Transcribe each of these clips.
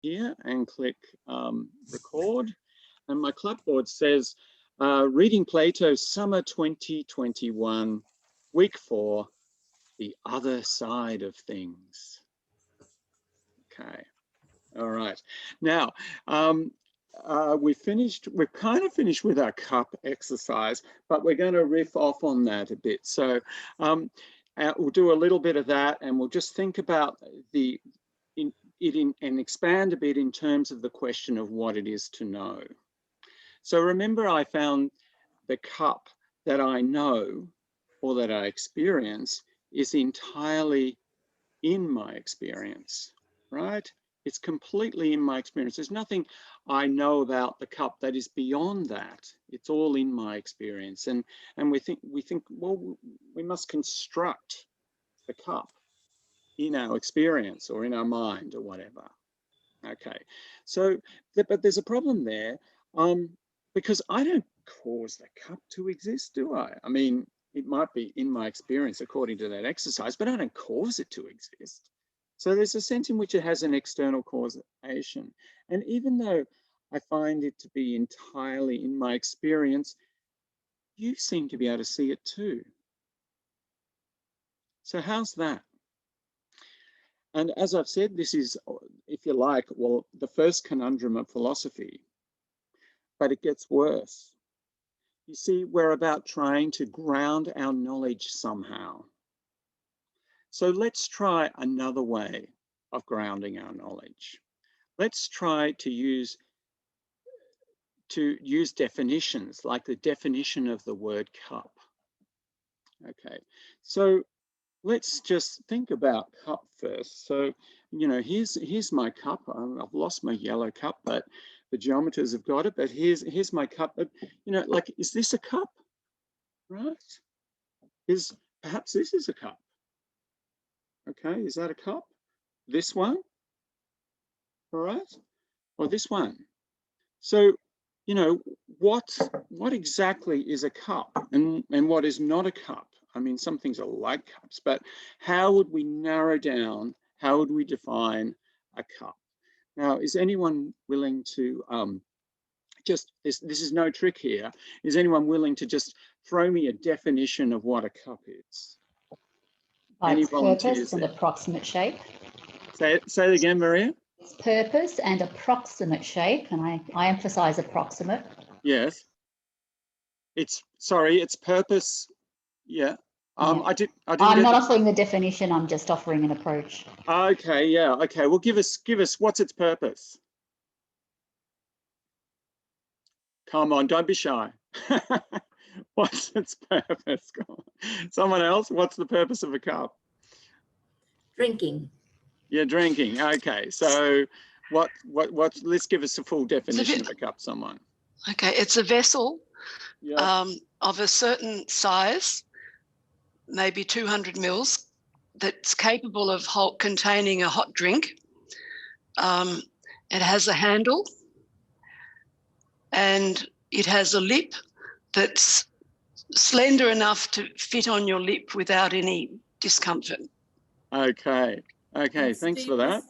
here and click record. And my clapboard says, reading Plato, summer 2021, week 4, the other side of things. Okay, all right. Now, we've kind of finished with our cup exercise, but we're going to riff off on that a bit. So we'll do a little bit of that, and we'll just think about and expand a bit in terms of the question of what it is to know. So remember, I found the cup that I know or that I experience is entirely in my experience, right? It's completely in my experience. There's nothing I know about the cup that is beyond that. It's all in my experience. And we think, well, we must construct the cup in our experience or in our mind or whatever. Okay, so, but there's a problem there because I don't cause the cup to exist, do I? I mean, it might be in my experience according to that exercise, but I don't cause it to exist. So there's a sense in which it has an external causation. And even though I find it to be entirely in my experience, you seem to be able to see it too. So how's that? And as I've said, this is, if you like, well, the first conundrum of philosophy, but it gets worse. You see, we're about trying to ground our knowledge somehow. So let's try another way of grounding our knowledge. Let's try to use definitions, like the definition of the word cup. Okay, so let's just think about cup first. So, you know, here's my cup. I've lost my yellow cup, but the geometers have got it. But here's my cup. But, you know, like, is this a cup? Right? Perhaps this is a cup. Okay, is that a cup? This one? All right? Or this one? So, you know, what exactly is a cup and what is not a cup? I mean, some things are like cups, but how would we narrow down, how would we define a cup? Now, is anyone willing to this is no trick here. Is anyone willing to just throw me a definition of what a cup is? By Any its purpose and approximate shape. Say it again, Maria. Its purpose and approximate shape, and I emphasize approximate. Yes. It's purpose. Yeah. I'm not offering the definition. I'm just offering an approach. Okay. Yeah. Okay. Well, give us. What's its purpose? Come on, don't be shy. What's its purpose? Someone else. What's the purpose of a cup? Drinking. Yeah, drinking. Okay. So, what? Let's give us a full definition of a cup. Someone. Okay, it's a vessel yep. Of a certain size, maybe 200 mils, that's capable of containing a hot drink. It has a handle and it has a lip that's slender enough to fit on your lip without any discomfort. Okay. Okay, thanks for that.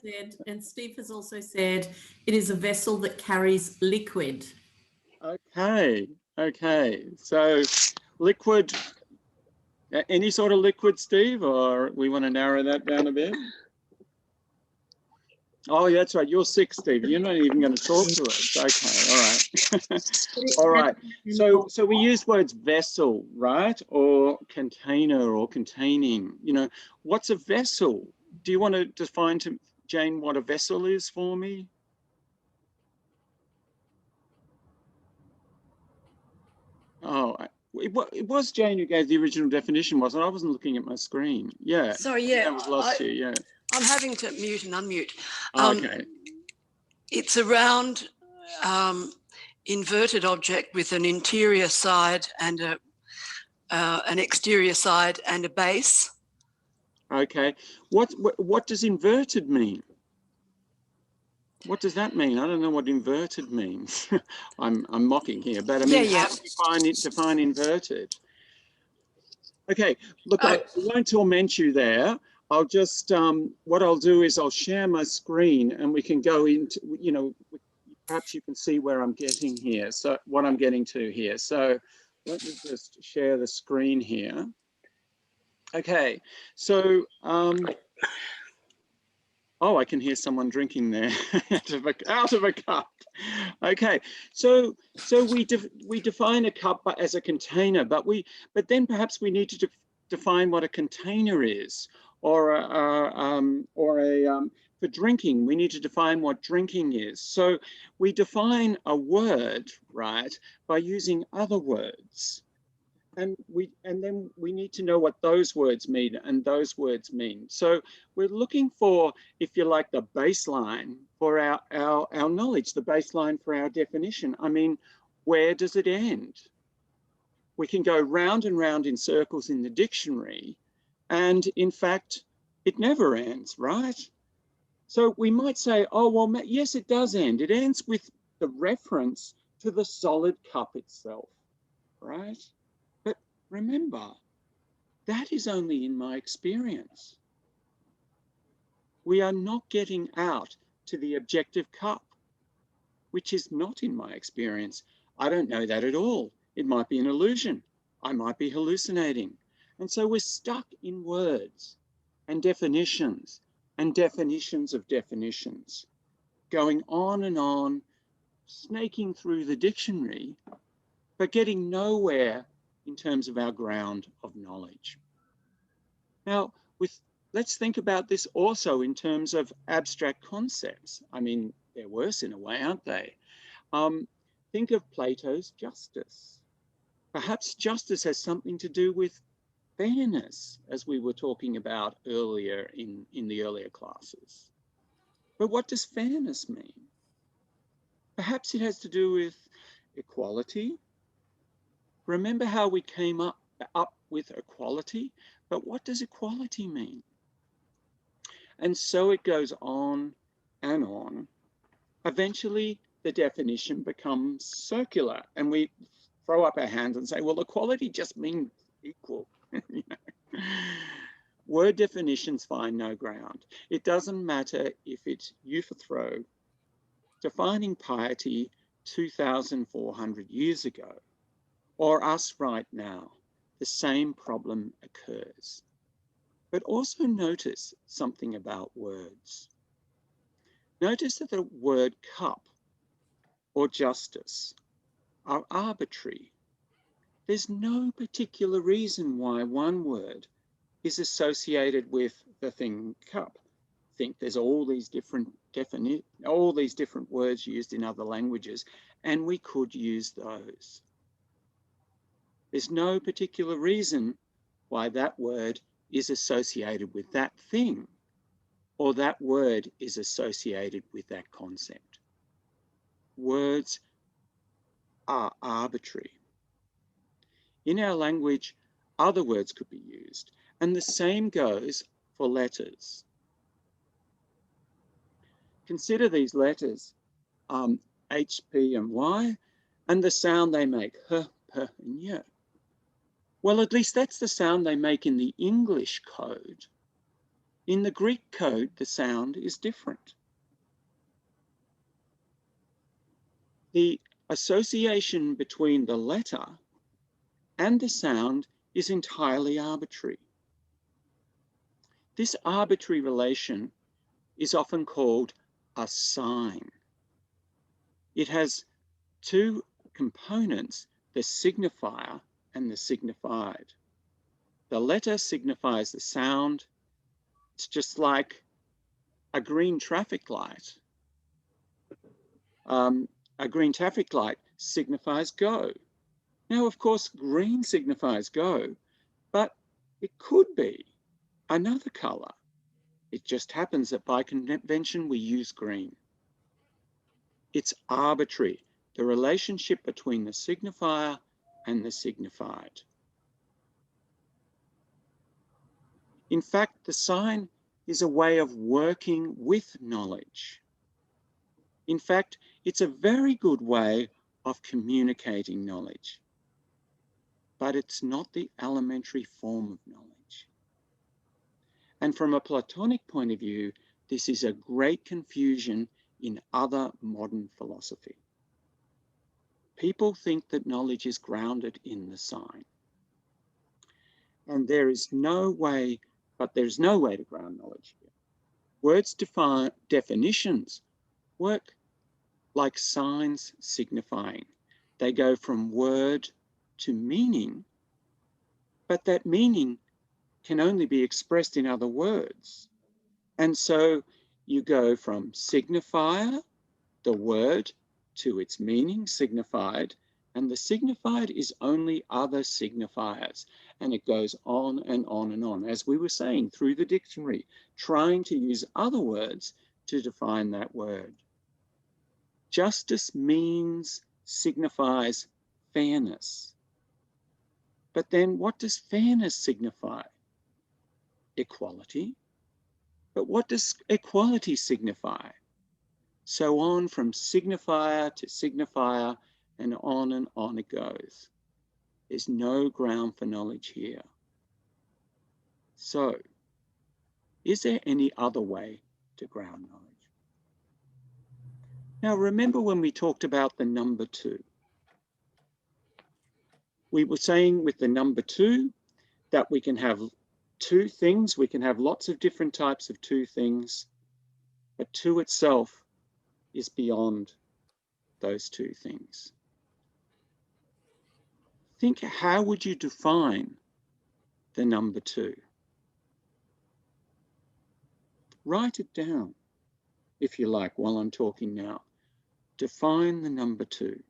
And Steve has also said it is a vessel that carries liquid. Okay. Okay. So liquid, any sort of liquid, Steve, or we want to narrow that down a bit? Oh, yeah, that's right. You're sick, Steve. You're not even going to talk to us. Okay, all right. All right. So we use words vessel, right? Or container or containing. You know, what's a vessel? Do you want to define to Jane what a vessel is for me? Oh, it was Jane who gave the original definition, wasn't it? I wasn't looking at my screen. Yeah. Sorry, yeah. I've lost you, yeah. I'm having to mute and unmute. Okay. It's a round inverted object with an interior side and an exterior side and a base. Okay. What does inverted mean? What does that mean? I don't know what inverted means. I'm mocking here, but I mean, how do you define inverted? Okay, look, I won't torment you there. I'll just, what I'll do is I'll share my screen and we can go into, you know, perhaps you can see where I'm getting here. So what I'm getting to here. So let me just share the screen here. Okay, so, oh, I can hear someone drinking there out of a cup. Okay, so we define a cup as a container, but then perhaps we need to define what a container is, or for drinking, we need to define what drinking is. So we define a word, right, by using other words. And then we need to know what those words mean and those words mean. So we're looking for, if you like, the baseline for our knowledge, the baseline for our definition. I mean, where does it end? We can go round and round in circles in the dictionary, and in fact, it never ends, right? So we might say, oh, well, yes, it does end. It ends with the reference to the solid cup itself, right? Remember, that is only in my experience. We are not getting out to the objective cup, which is not in my experience. I don't know that at all. It might be an illusion. I might be hallucinating. And so we're stuck in words and definitions of definitions, going on, snaking through the dictionary, but getting nowhere in terms of our ground of knowledge. Now, let's think about this also in terms of abstract concepts. I mean, they're worse in a way, aren't they? Think of Plato's justice. Perhaps justice has something to do with fairness, as we were talking about earlier in the earlier classes. But what does fairness mean? Perhaps it has to do with equality. Remember how we came up with equality? But what does equality mean? And so it goes on and on. Eventually, the definition becomes circular, and we throw up our hands and say, well, equality just means equal. You know? Word definitions find no ground. It doesn't matter if it's Euthyphro defining piety 2,400 years ago, or us right now. The same problem occurs. But also notice something about words. Notice that the word cup or justice are arbitrary. There's no particular reason why one word is associated with the thing cup. Think there's all these different words used in other languages, and we could use those. There's no particular reason why that word is associated with that thing, or that word is associated with that concept. Words are arbitrary. In our language, other words could be used, and the same goes for letters. Consider these letters, H, P, and Y, and the sound they make, H, P, and Y. Well, at least that's the sound they make in the English code. In the Greek code, the sound is different. The association between the letter and the sound is entirely arbitrary. This arbitrary relation is often called a sign. It has two components, the signifier and the signified. The letter signifies the sound. It's just like a green traffic light. A green traffic light signifies go. Now, of course, green signifies go, but it could be another color. It just happens that by convention, we use green. It's arbitrary, the relationship between the signifier and the signified. In fact, the sign is a way of working with knowledge. In fact, it's a very good way of communicating knowledge, but it's not the elementary form of knowledge. And from a Platonic point of view, this is a great confusion in other modern philosophy. People think that knowledge is grounded in the sign. And there is no way, but there's no way to ground knowledge here. Words define definitions work like signs signifying. They go from word to meaning, but that meaning can only be expressed in other words. And so you go from signifier, the word, to its meaning, signified, and the signified is only other signifiers. And it goes on and on and on, as we were saying, through the dictionary, trying to use other words to define that word. Justice signifies fairness. But then what does fairness signify? Equality. But what does equality signify? So on from signifier to signifier, and on it goes. There's no ground for knowledge here. So, is there any other way to ground knowledge? Now, remember when we talked about the number 2? We were saying with the number 2 that we can have 2 things, we can have lots of different types of 2 things, but 2 itself is beyond those 2 things. Think, how would you define the number 2? Write it down, if you like, while I'm talking now. Define the number 2.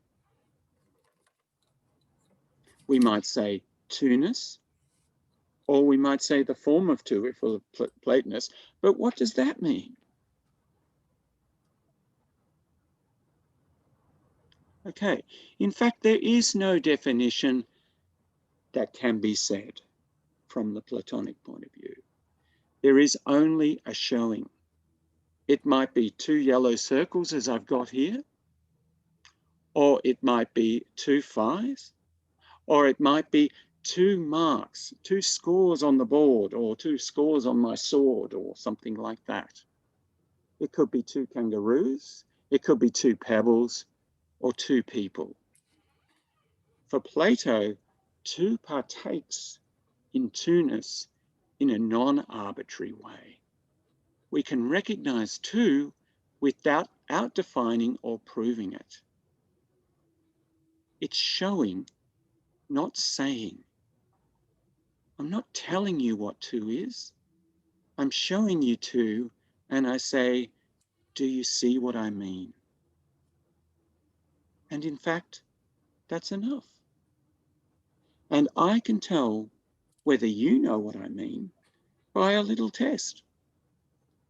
We might say 2-ness, or we might say the form of 2 if we're Platonists. But what does that mean? Okay, in fact, there is no definition that can be said from the Platonic point of view. There is only a showing. It might be 2 yellow circles as I've got here, or it might be 2 5s, or it might be 2 marks, 2 scores on the board, or 2 scores on my sword, or something like that. It could be 2 kangaroos, it could be 2 pebbles, or 2 people. For Plato, 2 partakes in 2-ness in a non-arbitrary way. We can recognize 2 without defining or proving it. It's showing, not saying. I'm not telling you what 2 is. I'm showing you 2, and I say, do you see what I mean? And in fact, that's enough. And I can tell whether you know what I mean by a little test.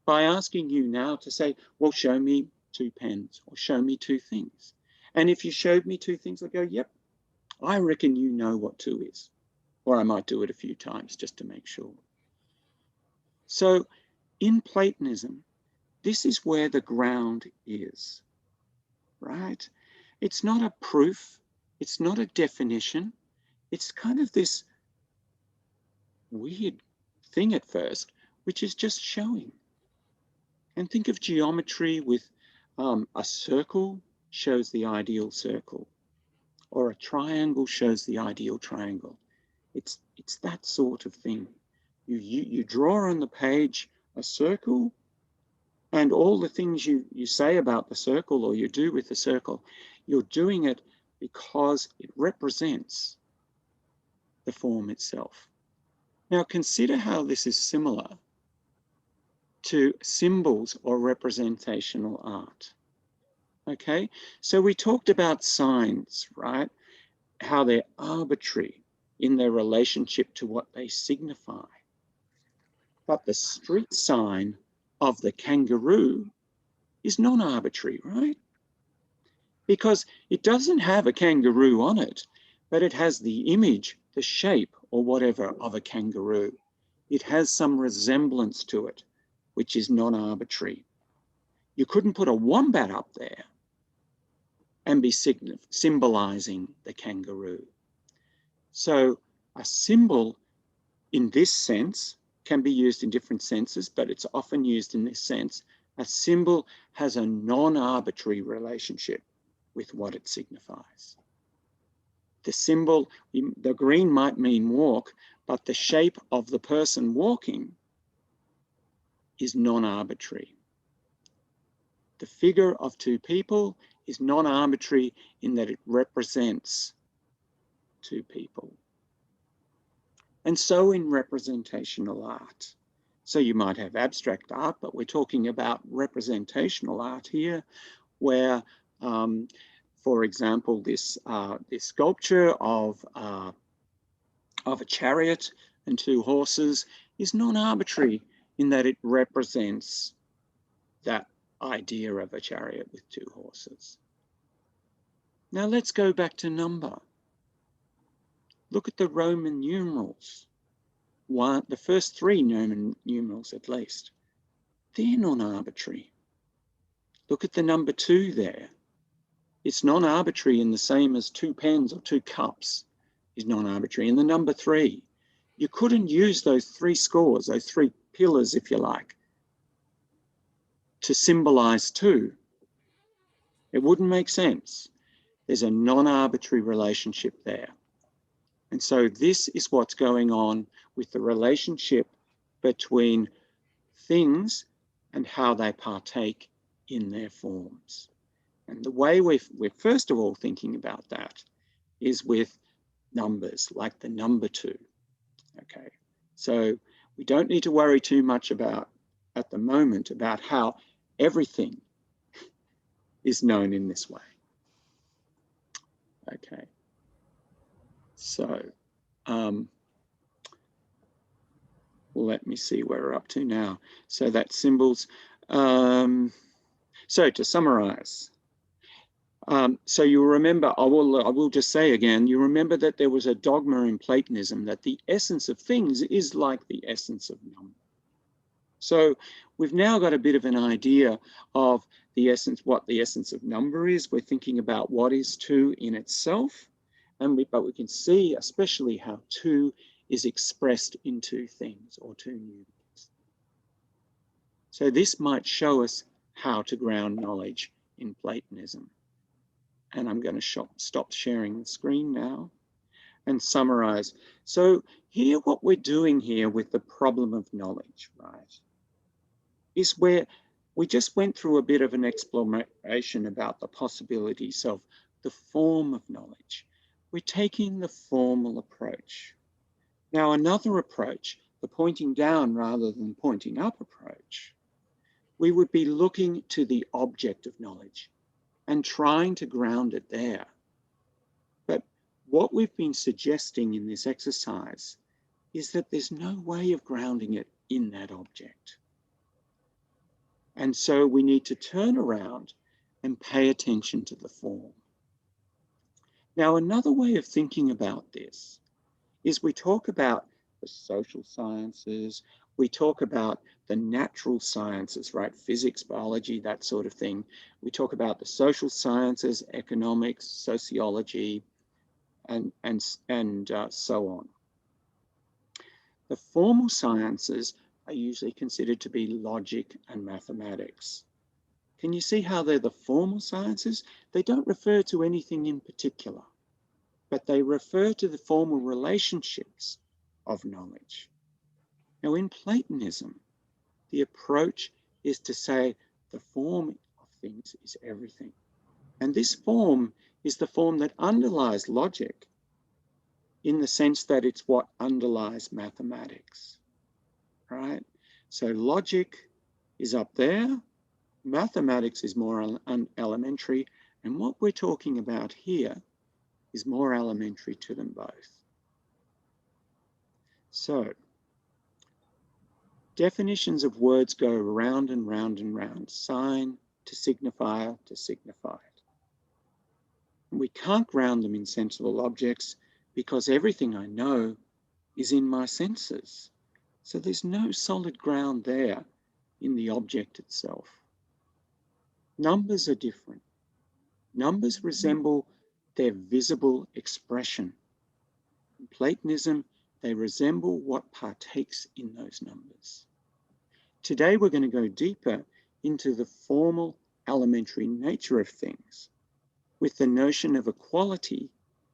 By asking you now to say, well, show me 2 pens, or show me 2 things. And if you showed me 2 things, I go, yep, I reckon you know what 2 is. Or I might do it a few times just to make sure. So in Platonism, this is where the ground is, right? It's not a proof. It's not a definition. It's kind of this weird thing at first, which is just showing. And think of geometry with a circle shows the ideal circle, or a triangle shows the ideal triangle. It's that sort of thing. You draw on the page a circle, and all the things you say about the circle or you do with the circle, you're doing it because it represents the form itself. Now consider how this is similar to symbols or representational art. Okay, so we talked about signs, right? How they're arbitrary in their relationship to what they signify. But the street sign of the kangaroo is non-arbitrary, right? Because it doesn't have a kangaroo on it, but it has the image, the shape, or whatever of a kangaroo. It has some resemblance to it, which is non-arbitrary. You couldn't put a wombat up there and be symbolizing the kangaroo. So a symbol in this sense can be used in different senses, but it's often used in this sense. A symbol has a non-arbitrary relationship with what it signifies. The symbol, the green might mean walk, but the shape of the person walking is non-arbitrary. The figure of two people is non-arbitrary in that it represents two people. And so in representational art. So you might have abstract art, but we're talking about representational art here, where, for example, this sculpture of a chariot and two horses is non-arbitrary in that it represents that idea of a chariot with two horses. Now let's go back to number. Look at the Roman numerals. The first three Roman numerals at least. They're non-arbitrary. Look at the number 2 there. It's non-arbitrary in the same as 2 pens or 2 cups is non-arbitrary. And the number 3, you couldn't use those 3 scores, those 3 pillars, if you like, to symbolize 2. It wouldn't make sense. There's a non-arbitrary relationship there. And so this is what's going on with the relationship between things and how they partake in their forms. And the way we're first of all thinking about that is with numbers, like the number 2. Okay, so we don't need to worry too much about, at the moment, about how everything is known in this way. Okay, so let me see where we're up to now. So that's symbols. So to summarize, so you remember, I will just say again, you remember that there was a dogma in Platonism that the essence of things is like the essence of number. So we've now got a bit of an idea of the essence, what the essence of number is. We're thinking about what is 2 in itself, but we can see especially how 2 is expressed in 2 things or 2 numerals. So this might show us how to ground knowledge in Platonism. And I'm going to stop sharing the screen now and summarize. So here, what we're doing here with the problem of knowledge, right, is where we just went through a bit of an exploration about the possibilities of the form of knowledge. We're taking the formal approach. Now, another approach, the pointing down rather than pointing up approach, we would be looking to the object of knowledge and trying to ground it there. But what we've been suggesting in this exercise is that there's no way of grounding it in that object. And so we need to turn around and pay attention to the form. Now, another way of thinking about this is we talk about the social sciences, we talk about the natural sciences, right? Physics, biology, that sort of thing. We talk about the social sciences, economics, sociology, and so on. The formal sciences are usually considered to be logic and mathematics. Can you see how they're the formal sciences? They don't refer to anything in particular, but they refer to the formal relationships of knowledge. Now, in Platonism, the approach is to say the form of things is everything. And this form is the form that underlies logic in the sense that it's what underlies mathematics, right? So logic is up there, mathematics is more elementary, and what we're talking about here is more elementary to them both. So, definitions of words go round and round and round, sign to signifier to signified. And we can't ground them in sensible objects because everything I know is in my senses. So there's no solid ground there in the object itself. Numbers are different. Numbers resemble their visible expression. In Platonism, They resemble what partakes in those numbers. Today, we're going to go deeper into the formal elementary nature of things with the notion of equality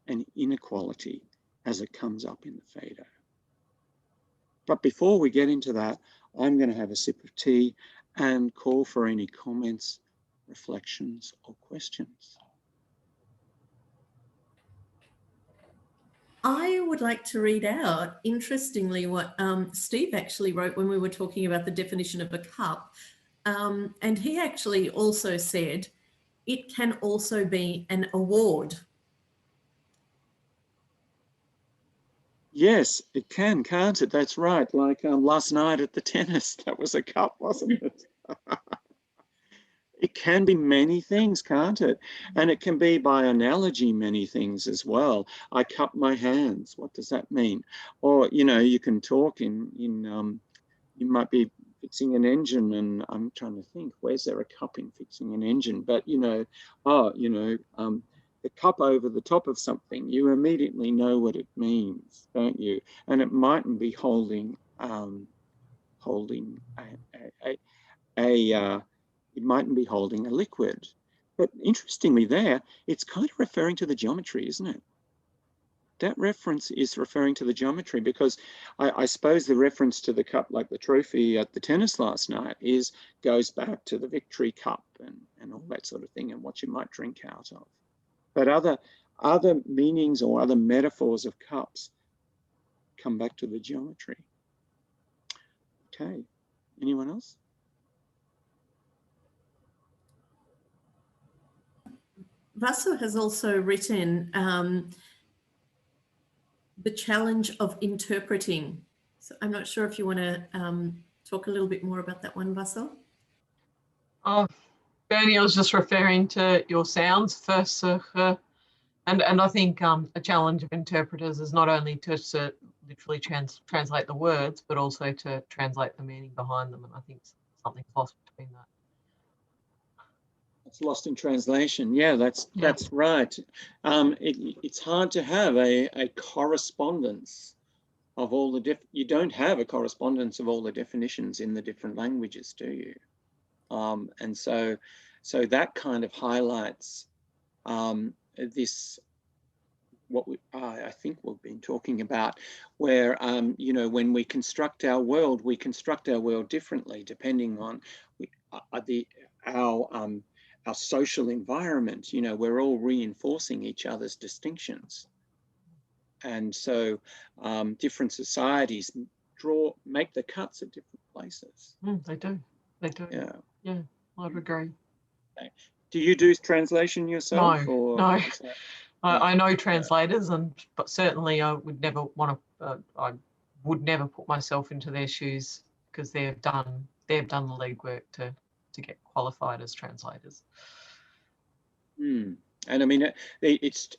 and inequality as it comes up in the Phaedo. But before we get into that, I'm going to have a sip of tea and call for any comments, reflections, or questions. I would like to read out, interestingly, what Steve actually wrote when we were talking about the definition of a cup. And he actually also said, it can also be an award. Yes, it can, can't it? That's right. Like last night at the tennis, that was a cup, wasn't it? It can be many things, can't it? And it can be, by analogy, many things as well. I cup my hands. What does that mean? Or, you know, you can talk you might be fixing an engine, and I'm trying to think, where's there a cup in fixing an engine? But, you know, the cup over the top of something, you immediately know what it means, don't you? And it mightn't be holding it mightn't be holding a liquid. But interestingly there, it's kind of referring to the geometry, isn't it? That reference is referring to the geometry, because I suppose the reference to the cup, like the trophy at the tennis last night, goes back to the victory cup and all that sort of thing, and what you might drink out of. But other meanings or other metaphors of cups come back to the geometry. Okay, anyone else? Vasu has also written the challenge of interpreting. So I'm not sure if you want to talk a little bit more about that one, Vasu. Oh, Bernie, I was just referring to your sounds first, and I think a challenge of interpreters is not only to literally translate the words, but also to translate the meaning behind them. And I think something's lost between that. It's lost in translation. Yeah, that's right. It's hard to have a correspondence of all the you don't have a correspondence of all the definitions in the different languages, do you? And so that kind of highlights this, what I think we've been talking about, where you know, when we construct our world differently depending on our social environment. You know, we're all reinforcing each other's distinctions, and so different societies make the cuts at different places. They do. Yeah, I'd agree. Okay. Do you do translation yourself? No. I know translators, but certainly I would never want to. I would never put myself into their shoes, because they've done the legwork to get qualified as translators. And I mean, it's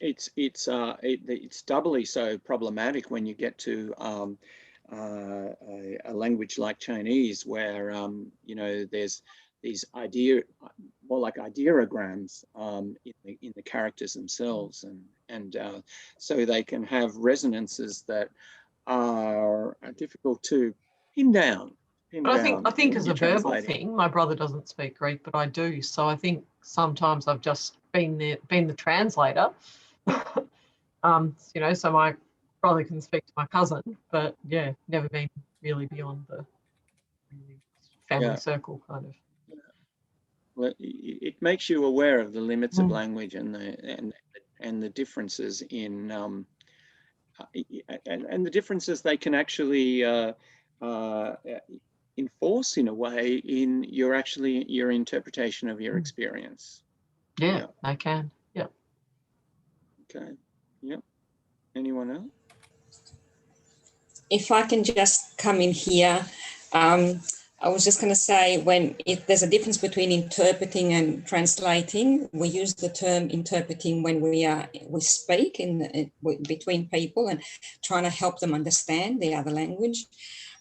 doubly so problematic when you get to a language like Chinese, where you know, there's these more like ideograms in the characters themselves, and so they can have resonances that are difficult to pin down. But I think as a verbal thing, my brother doesn't speak Greek, but I do. So I think sometimes I've just been the translator. You know, so my brother can speak to my cousin, but yeah, never been really beyond the family circle kind of. Well, it makes you aware of the limits of language and the differences in and the differences they can actually enforce in a way in your interpretation of your experience. Yeah, I can. Yeah. Okay. Yep. Anyone else? If I can just come in here, I was just going to say, there's a difference between interpreting and translating. We use the term interpreting when we speak between people and trying to help them understand the other language.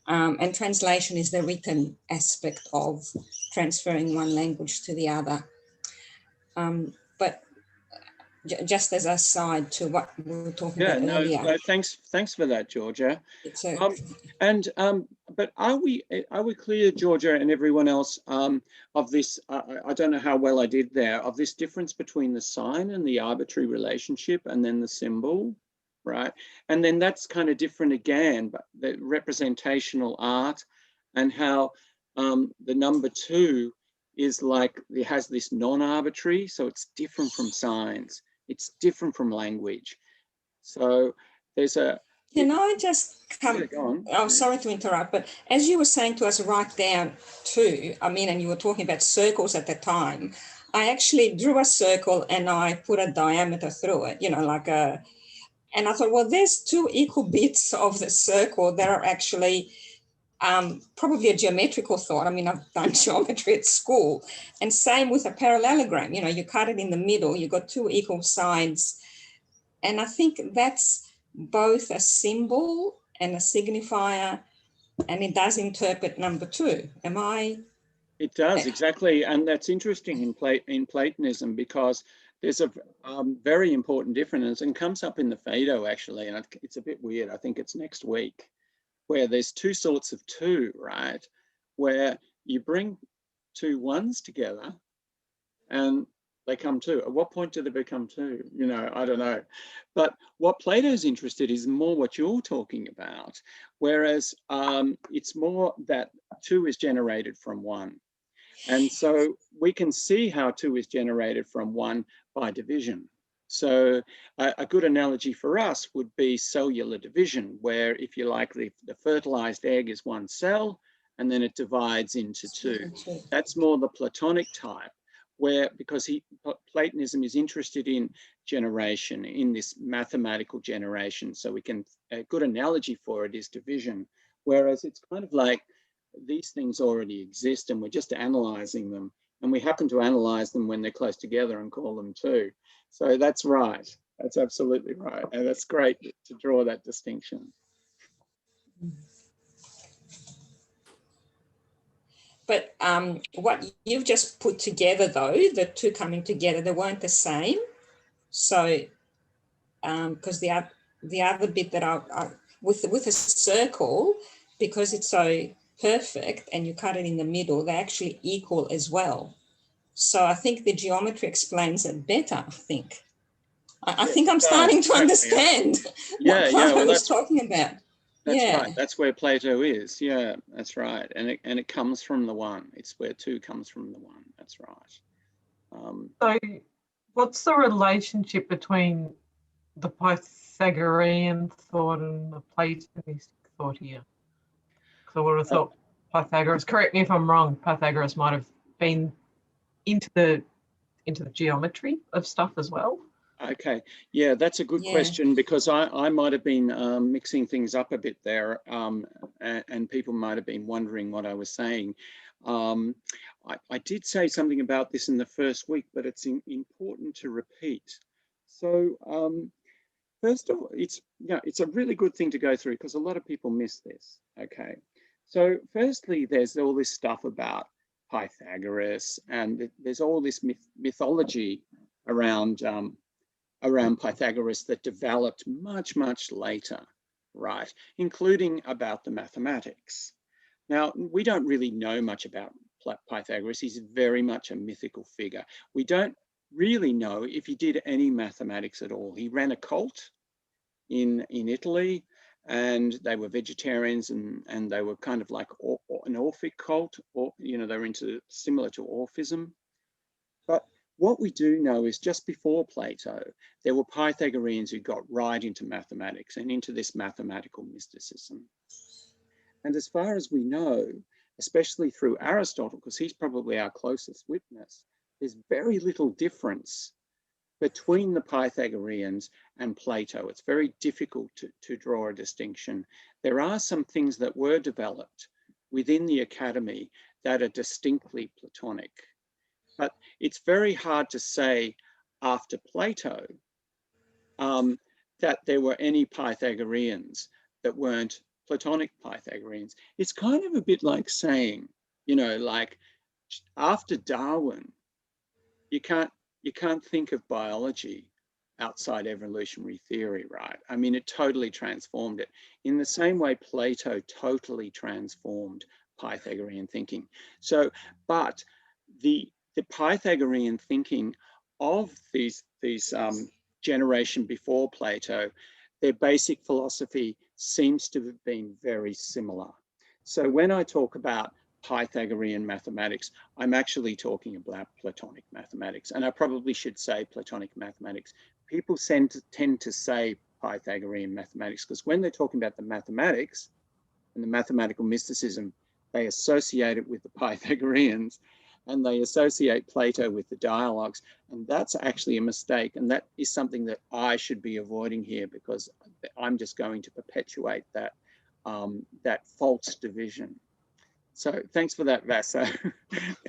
And translation is the written aspect of transferring one language to the other. But just as a side to what we were talking Yeah, about earlier. no, thanks for that, Georgia. It's a, But are we clear, Georgia, and everyone else, of this? I don't know how well I did there, of this difference between the sign and the arbitrary relationship, and then the symbol, right? And then that's kind of different again, but the representational art, and how the number 2 is like, it has this non-arbitrary, so it's different from signs, it's different from language. So there's a... Can I just come? Yeah, go on. Oh, sorry to interrupt, but as you were saying to us right down too, I mean, and you were talking about circles at the time, I actually drew a circle and I put a diameter through it, you know, like a, and I thought, well, there's 2 equal bits of the circle that are actually probably a geometrical thought. I mean, I've done geometry at school, and same with a parallelogram, you know, you cut it in the middle, you got 2 equal sides. And I think that's both a symbol and a signifier, and it does interpret number 2. Am I? It does, exactly. And that's interesting in Platonism, because there's a very important difference, and comes up in the Phaedo actually, and it's a bit weird. I think it's next week, where there's 2 sorts of 2, right? Where you bring 2 ones together and they come 2. At what point do they become 2? You know, I don't know. But what Plato's interested in is more what you're talking about, whereas it's more that 2 is generated from 1. And so we can see how 2 is generated from 1 by division. So a good analogy for us would be cellular division, where, if you like, the fertilized egg is 1 cell, and then it divides into 2. That's more the Platonic type, where, because Platonism is interested in generation, in this mathematical generation. So a good analogy for it is division, whereas it's kind of like these things already exist and we're just analyzing them, and we happen to analyze them when they're close together and call them 2. So that's right. That's absolutely right. And that's great to draw that distinction. But what you've just put together, though, the 2 coming together, they weren't the same. So, because the other bit that I with a circle, because it's so perfect and you cut it in the middle, they're actually equal as well. So I think the geometry explains it better, I think. I think I'm starting to understand what Plato was talking about. That's right. That's where Plato is. Yeah, that's right. And it comes from the 1. It's where 2 comes from the 1. That's right. So what's the relationship between the Pythagorean thought and the Platonistic thought here? Because I would have thought Pythagoras, correct me if I'm wrong, Pythagoras might have been into the geometry of stuff as well. Okay, yeah, that's a good question, because I might have been mixing things up a bit there, and people might have been wondering what I was saying. I did say something about this in the first week, but it's important to repeat. So first of all, it's a really good thing to go through, because a lot of people miss this. Okay, so firstly, there's all this stuff about Pythagoras, and there's all this mythology around Pythagoras that developed much, much later, right? Including about the mathematics. Now, we don't really know much about Pythagoras. He's very much a mythical figure. We don't really know if he did any mathematics at all. He ran a cult in Italy, and they were vegetarians, and they were kind of like an Orphic cult, or, you know, they were similar to Orphism. But what we do know is, just before Plato, there were Pythagoreans who got right into mathematics and into this mathematical mysticism. And as far as we know, especially through Aristotle, because he's probably our closest witness, there's very little difference between the Pythagoreans and Plato. It's very difficult to draw a distinction. There are some things that were developed within the academy that are distinctly Platonic. But it's very hard to say after Plato that there were any Pythagoreans that weren't Platonic Pythagoreans. It's kind of a bit like saying, you know, like after Darwin, you can't think of biology outside evolutionary theory, right? I mean, it totally transformed it. In the same way, Plato totally transformed Pythagorean thinking. So, but the Pythagorean thinking of these generation before Plato, their basic philosophy seems to have been very similar. So when I talk about Pythagorean mathematics, I'm actually talking about Platonic mathematics, and I probably should say Platonic mathematics. People tend to say Pythagorean mathematics because when they're talking about the mathematics and the mathematical mysticism, they associate it with the Pythagoreans, and they associate Plato with the dialogues, and that's actually a mistake, and that is something that I should be avoiding here because I'm just going to perpetuate that that false division. So thanks for that, Vasa.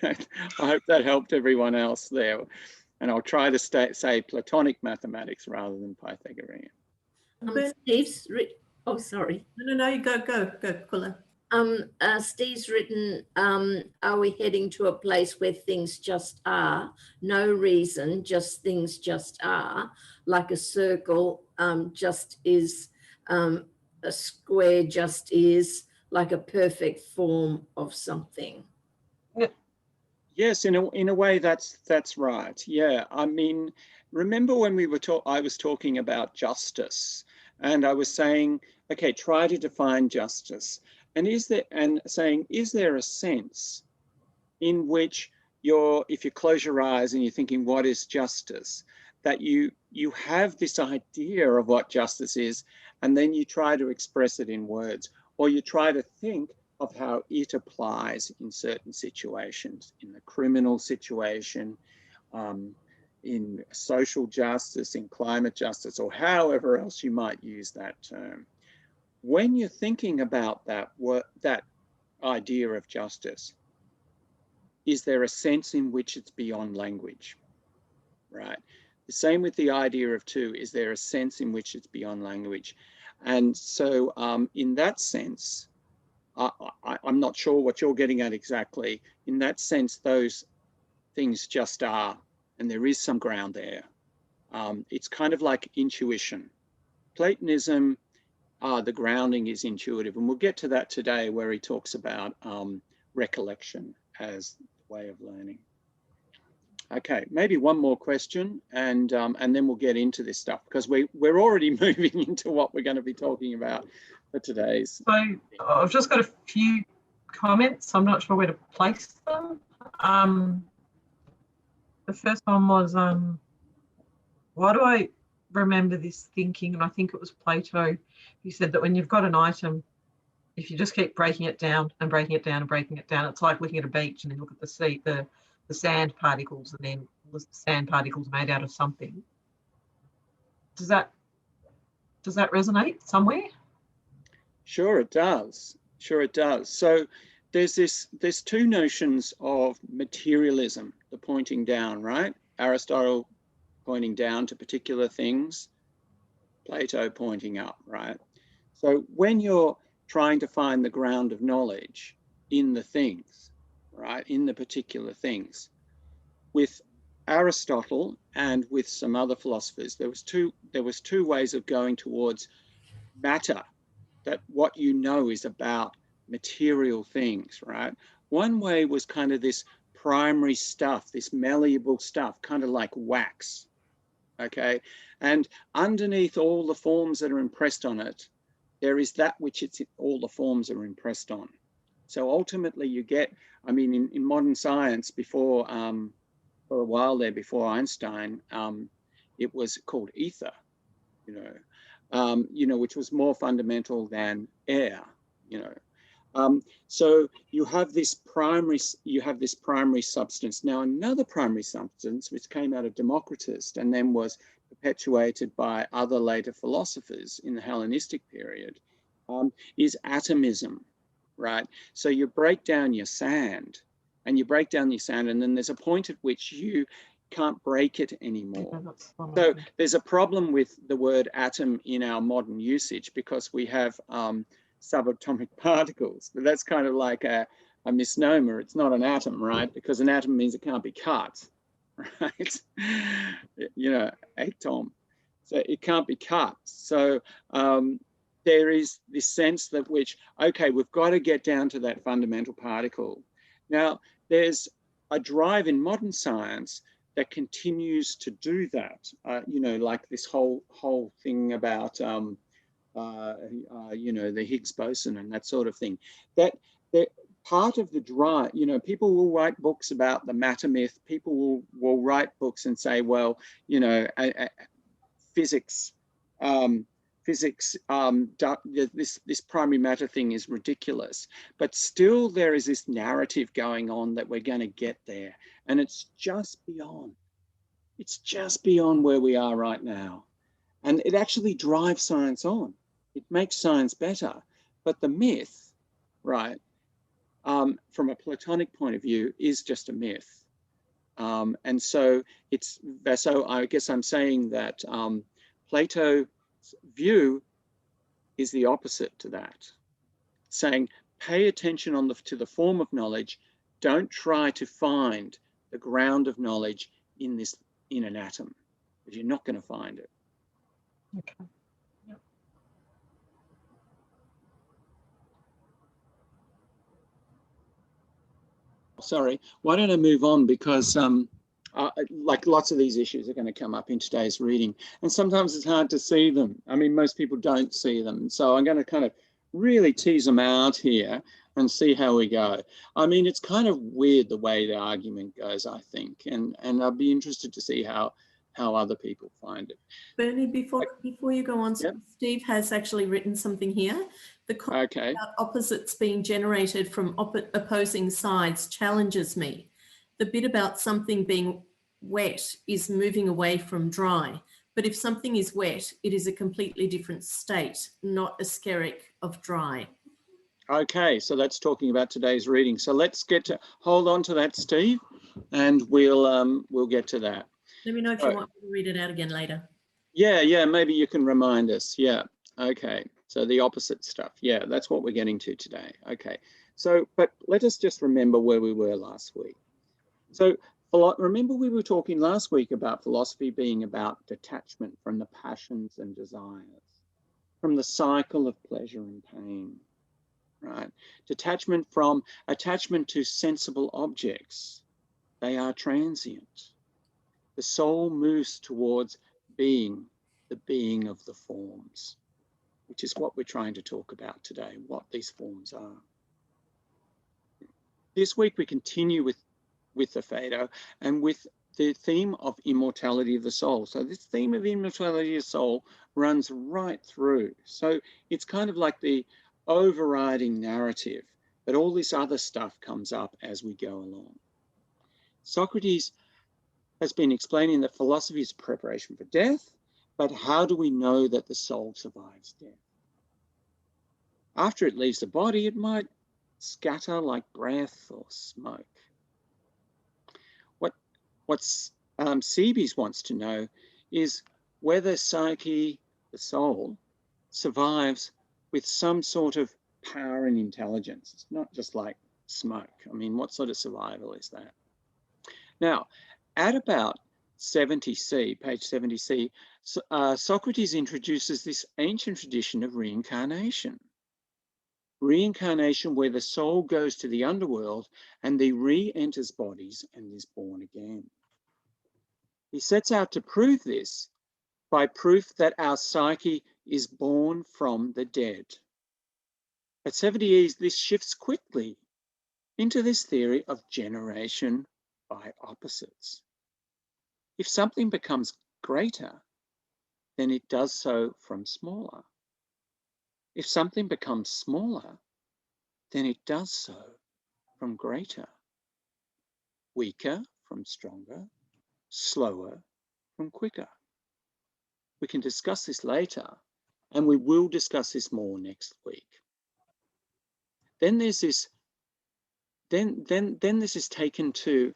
I hope that helped everyone else there, and I'll try to say Platonic mathematics rather than Pythagorean. Steve's oh, sorry. No, you go, Kula. Steve's written, are we heading to a place where things just are? No reason, just things just are, like a circle just is, a square just is, like a perfect form of something. Yes, in a way, that's right. Yeah, I mean, remember when we were I was talking about justice, and I was saying, okay, try to define justice. And is there a sense in which if you close your eyes and you're thinking, what is justice, that you have this idea of what justice is, and then you try to express it in words, or you try to think of how it applies in certain situations, in the criminal situation, in social justice, in climate justice, or however else you might use that term. When you're thinking about that idea of justice, is there a sense in which it's beyond language, right? The same with the idea of two, is there a sense in which it's beyond language? And so in that sense, I'm not sure what you're getting at exactly. In that sense, those things just are, and there is some ground there. It's kind of like intuition. Platonism, the grounding is intuitive, and we'll get to that today where he talks about recollection as the way of learning. Okay, maybe one more question, and then we'll get into this stuff because we're already moving into what we're going to be talking about for today's. So I've just got a few comments. I'm not sure where to place them. The first one was, why do I remember this thinking? And I think it was Plato. He said that when you've got an item, if you just keep breaking it down and breaking it down and breaking it down, it's like looking at a beach and then look at the sea, the sand particles, and then the sand particles made out of something. Does that resonate somewhere? Sure, it does. Sure, it does. So there's two notions of materialism, the pointing down, right? Aristotle pointing down to particular things, Plato pointing up, right? So when you're trying to find the ground of knowledge in the things, right, in the particular things, with Aristotle and with some other philosophers, there was two ways of going towards matter, that what you know is about material things, right? One way was kind of this primary stuff, this malleable stuff, kind of like wax, okay? And underneath all the forms that are impressed on it, there is that which all the forms are impressed on. So ultimately you get, I mean, in modern science, before, for a while there, before Einstein, it was called ether, which was more fundamental than air, so you have this primary substance. Now, another primary substance, which came out of Democritus and then was perpetuated by other later philosophers in the Hellenistic period, is atomism, right? So you break down your sand, and then there's a point at which you can't break it anymore. So there's a problem with the word atom in our modern usage because we have subatomic particles, but that's kind of like a misnomer. It's not an atom, right? Because an atom means it can't be cut, right? Atom. So it can't be cut. So there is this sense that okay, we've got to get down to that fundamental particle. Now, there's a drive in modern science that continues to do that. You know, like this whole thing about you know, the Higgs boson and that sort of thing. That part of the drive, you know, people will write books about the matter myth. People will write books and say, well, you know, physics, this primary matter thing is ridiculous. But still there is this narrative going on that we're going to get there. And it's just beyond where we are right now. And it actually drives science on. It makes science better. But the myth, right, from a Platonic point of view, is just a myth. And so I guess I'm saying that Plato's view is the opposite to that, saying pay attention to the form of knowledge. Don't try to find the ground of knowledge in an atom, because you're not going to find it. Okay. Yep. Sorry, why don't I move on, because like lots of these issues are going to come up in today's reading, and sometimes it's hard to see them. I mean, most people don't see them. So I'm going to kind of really tease them out here and see how we go. I mean, it's kind of weird the way the argument goes, I think, and I'll be interested to see how other people find it. Bernie, before you go on, Yep. Steve has actually written something here. The concept about opposites being generated from opposing sides challenges me. The bit about something being wet is moving away from dry. But if something is wet, it is a completely different state, not a skerrick of dry. Okay, so that's talking about today's reading. So let's hold on to that, Steve, and we'll get to that. Let me know if you want me to read it out again later. Yeah, maybe you can remind us. Yeah, okay. So the opposite stuff. Yeah, that's what we're getting to today. Okay, so, but let us just remember where we were last week. So remember we were talking last week about philosophy being about detachment from the passions and desires, from the cycle of pleasure and pain, right? Detachment from attachment to sensible objects. They are transient. The soul moves towards being, the being of the forms, which is what we're trying to talk about today, what these forms are. This week we continue with the Phaedo and with the theme of immortality of the soul. So this theme of immortality of the soul runs right through. So it's kind of like the overriding narrative, but all this other stuff comes up as we go along. Socrates has been explaining that philosophy is preparation for death, but how do we know that the soul survives death? After it leaves the body, it might scatter like breath or smoke. What Cebes wants to know is whether psyche, the soul, survives with some sort of power and intelligence. It's not just like smoke. I mean, what sort of survival is that? Now, at about 70C, page 70C, Socrates introduces this ancient tradition of reincarnation. Reincarnation where the soul goes to the underworld and then re-enters bodies and is born again. He sets out to prove this by proof that our psyche is born from the dead. At 70E, this shifts quickly into this theory of generation by opposites. If something becomes greater, then it does so from smaller. If something becomes smaller, then it does so from greater. Weaker from stronger, slower from quicker. We can discuss this later, and we will discuss this more next week. Then there's this. Then this is taken to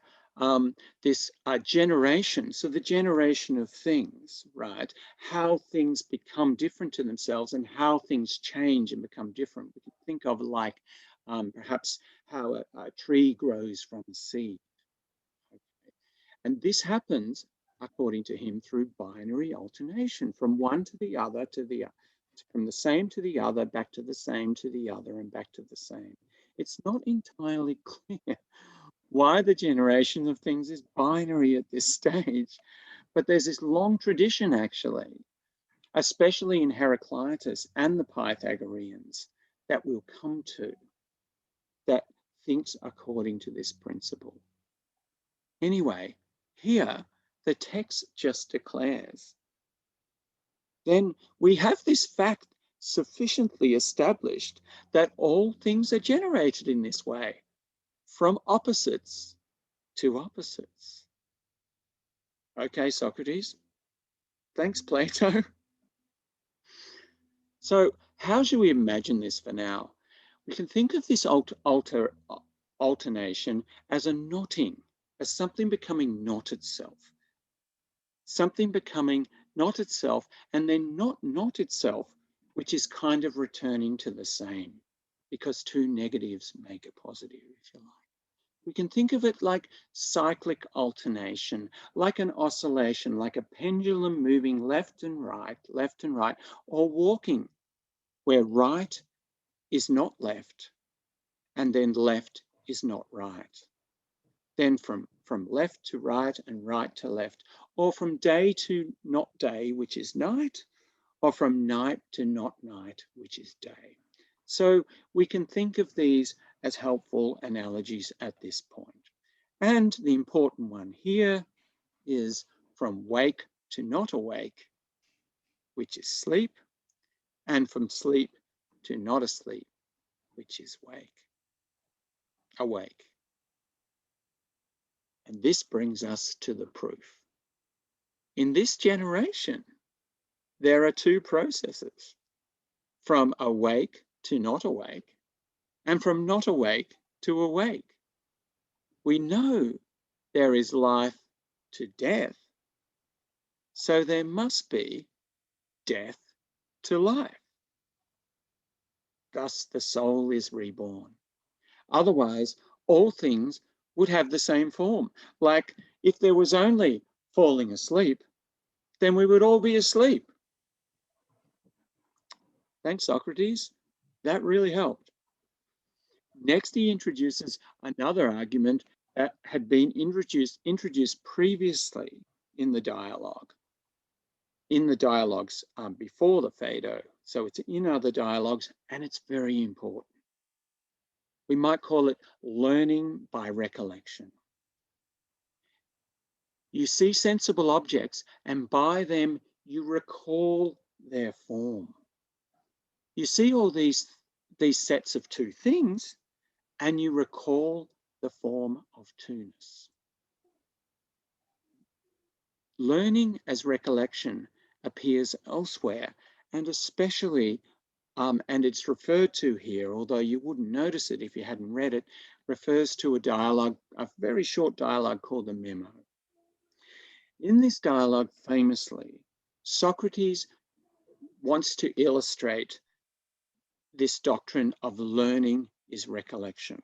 this generation. So the generation of things, right? How things become different to themselves and how things change and become different. We can think of like perhaps how a tree grows from a seed. Okay. And this happens according to him, through binary alternation from one to the other, from the same to the other, back to the same to the other, and back to the same. It's not entirely clear why the generation of things is binary at this stage, but there's this long tradition, actually, especially in Heraclitus and the Pythagoreans, that we'll come to, that thinks according to this principle. Anyway, here, the text just declares. Then we have this fact sufficiently established that all things are generated in this way, from opposites to opposites. Okay, Socrates. Thanks, Plato. So how should we imagine this for now? We can think of this alternation as a knotting, as something becoming not itself. Something becoming not itself, and then not itself, which is kind of returning to the same, because two negatives make a positive, if you like. We can think of it like cyclic alternation, like an oscillation, like a pendulum moving left and right, or walking, where right is not left, and then left is not right. Then from left to right and right to left, or from day to not day, which is night, or from night to not night, which is day. So we can think of these as helpful analogies at this point. And the important one here is from wake to not awake, which is sleep, and from sleep to not asleep, which is awake. And this brings us to the proof. In this generation, there are two processes, from awake to not awake, and from not awake to awake. We know there is life to death, so there must be death to life. Thus, the soul is reborn. Otherwise, all things would have the same form. Like if there was only falling asleep, then we would all be asleep. Thanks, Socrates. That really helped. Next, he introduces another argument that had been introduced previously in the dialogues before the Phaedo. So it's in other dialogues, and it's very important. We might call it learning by recollection. You see sensible objects, and by them you recall their form. You see all these sets of two things, and you recall the form of two-ness. Learning as recollection appears elsewhere, and especially, and it's referred to here, although you wouldn't notice it if you hadn't read it, refers to a very short dialogue called the Memo. In this dialogue, famously, Socrates wants to illustrate this doctrine of learning is recollection.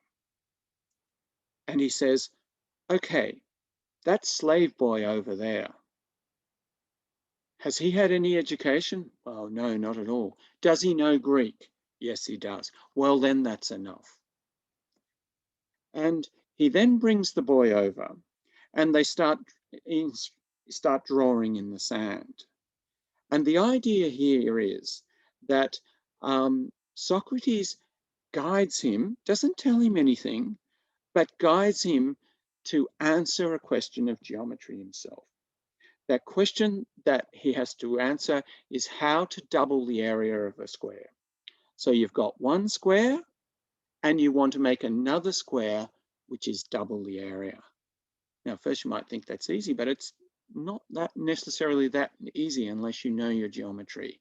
And he says, okay, that slave boy over there, has he had any education? Well, no, not at all. Does he know Greek? Yes, he does. Well, then that's enough. And he then brings the boy over, and they start drawing in the sand. And the idea here is that Socrates guides him, doesn't tell him anything, but guides him to answer a question of geometry himself. That question that he has to answer is how to double the area of a square. So you've got one square, and you want to make another square, which is double the area. Now, first you might think that's easy, but it's not that necessarily that easy unless you know your geometry.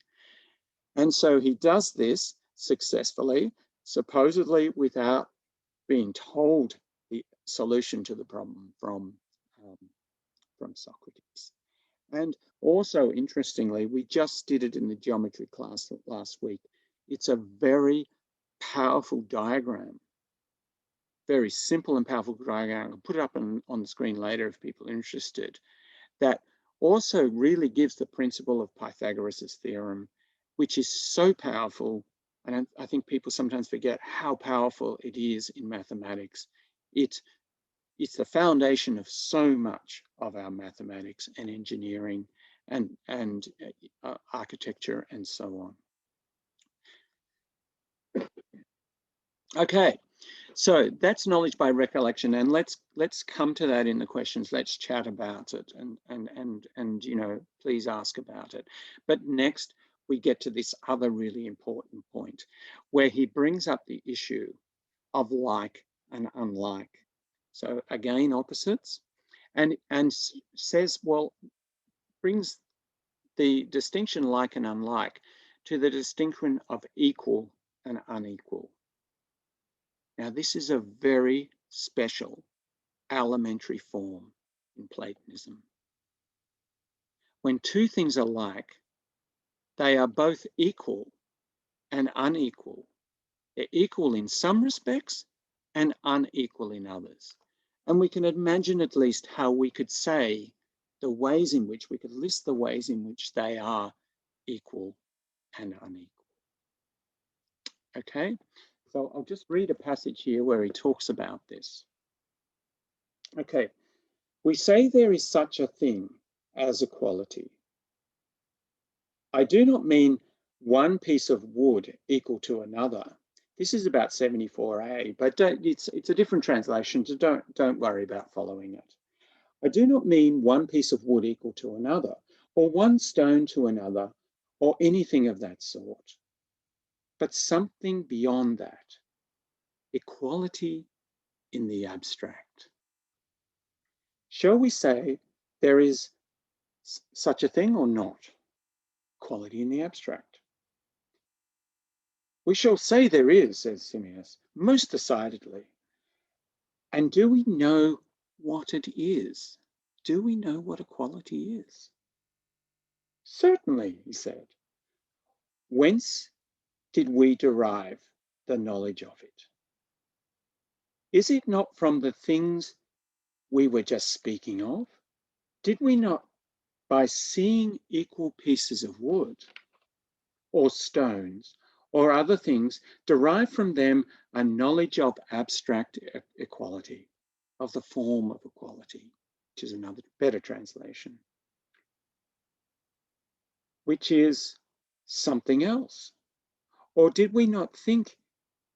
And so he does this successfully, supposedly without being told the solution to the problem from Socrates. And also, interestingly, we just did it in the geometry class last week. It's a very powerful diagram, very simple and powerful diagram. I'll put it up on the screen later if people are interested, that also really gives the principle of Pythagoras' theorem, which is so powerful. And I think people sometimes forget how powerful it is in mathematics. It's the foundation of so much of our mathematics and engineering and architecture and so on. Okay, so that's knowledge by recollection, and let's come to that in the questions. Let's chat about it, and you know, please ask about it. But next, we get to this other really important point, where he brings up the issue of like and unlike. So again, opposites, and says, well, brings the distinction like and unlike to the distinction of equal and unequal. Now, this is a very special elementary form in Platonism. When two things are like, they are both equal and unequal. They're equal in some respects and unequal in others. And we can imagine at least how we could say the ways in which we could list the ways in which they are equal and unequal. Okay, so I'll just read a passage here where he talks about this. Okay, we say there is such a thing as equality. I do not mean one piece of wood equal to another. This is about 74a, but it's a different translation, so don't worry about following it. I do not mean one piece of wood equal to another, or one stone to another, or anything of that sort, but something beyond that, equality in the abstract. Shall we say there is such a thing or not? Equality in the abstract. We shall say there is, says Simmias, most decidedly. And do we know what it is? Do we know what equality is? Certainly, he said. Whence did we derive the knowledge of it? Is it not from the things we were just speaking of? Did we not, by seeing equal pieces of wood or stones or other things, derive from them a knowledge of abstract equality, of the form of equality, which is another better translation, which is something else? Or did we not think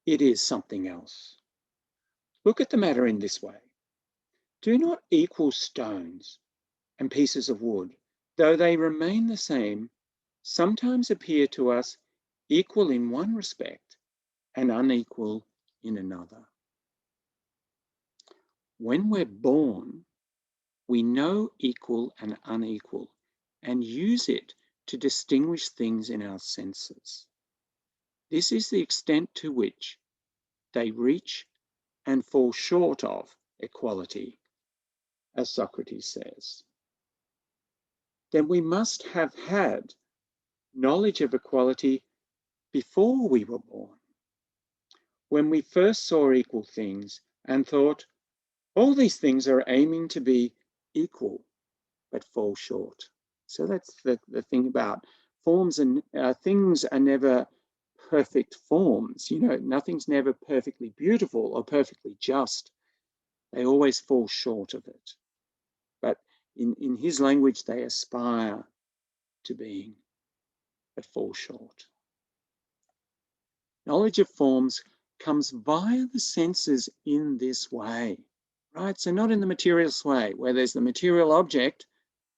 it is something else? Look at the matter in this way. Do not equal stones and pieces of wood, though they remain the same, sometimes appear to us equal in one respect and unequal in another. When we're born, we know equal and unequal and use it to distinguish things in our senses. This is the extent to which they reach and fall short of equality, as Socrates says. Then we must have had knowledge of equality before we were born, when we first saw equal things and thought, all these things are aiming to be equal, but fall short. So that's the thing about forms, and things are never perfect forms. You know, nothing's never perfectly beautiful or perfectly just. They always fall short of it. But in his language, they aspire to being, but fall short. Knowledge of forms comes via the senses in this way, right? So not in the materialist way, where there's the material object,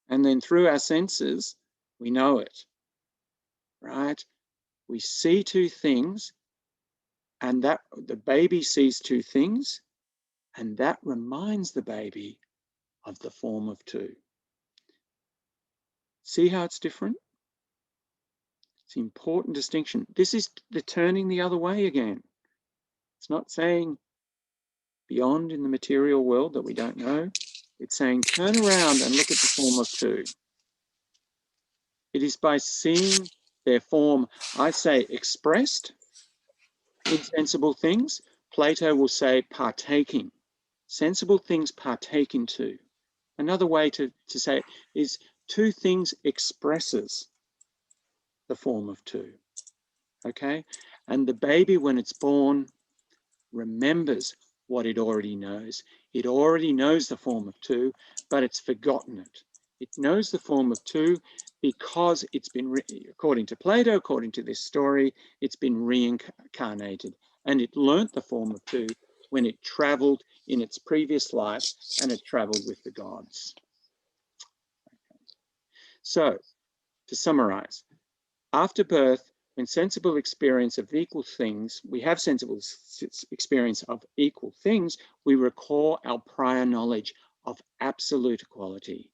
and then through our senses, we know it, right? We see two things, and that the baby sees two things, and that reminds the baby of the form of two. See how it's different? It's an important distinction. This is the turning the other way again. It's not saying beyond in the material world that we don't know. It's saying turn around and look at the form of two. It is by seeing their form, I say, expressed in sensible things. Plato will say partaking. Sensible things partake in two. Another way to say it is Two things expresses the form of two, okay? And the baby, when it's born, remembers what it already knows. It already knows the form of two, but it's forgotten it. It knows the form of two because it's been, according to Plato, according to this story, it's been reincarnated. And it learnt the form of two when it traveled in its previous life and it traveled with the gods. So, to summarize, after birth, when sensible experience of equal things, we have sensible experience of equal things, we recall our prior knowledge of absolute equality.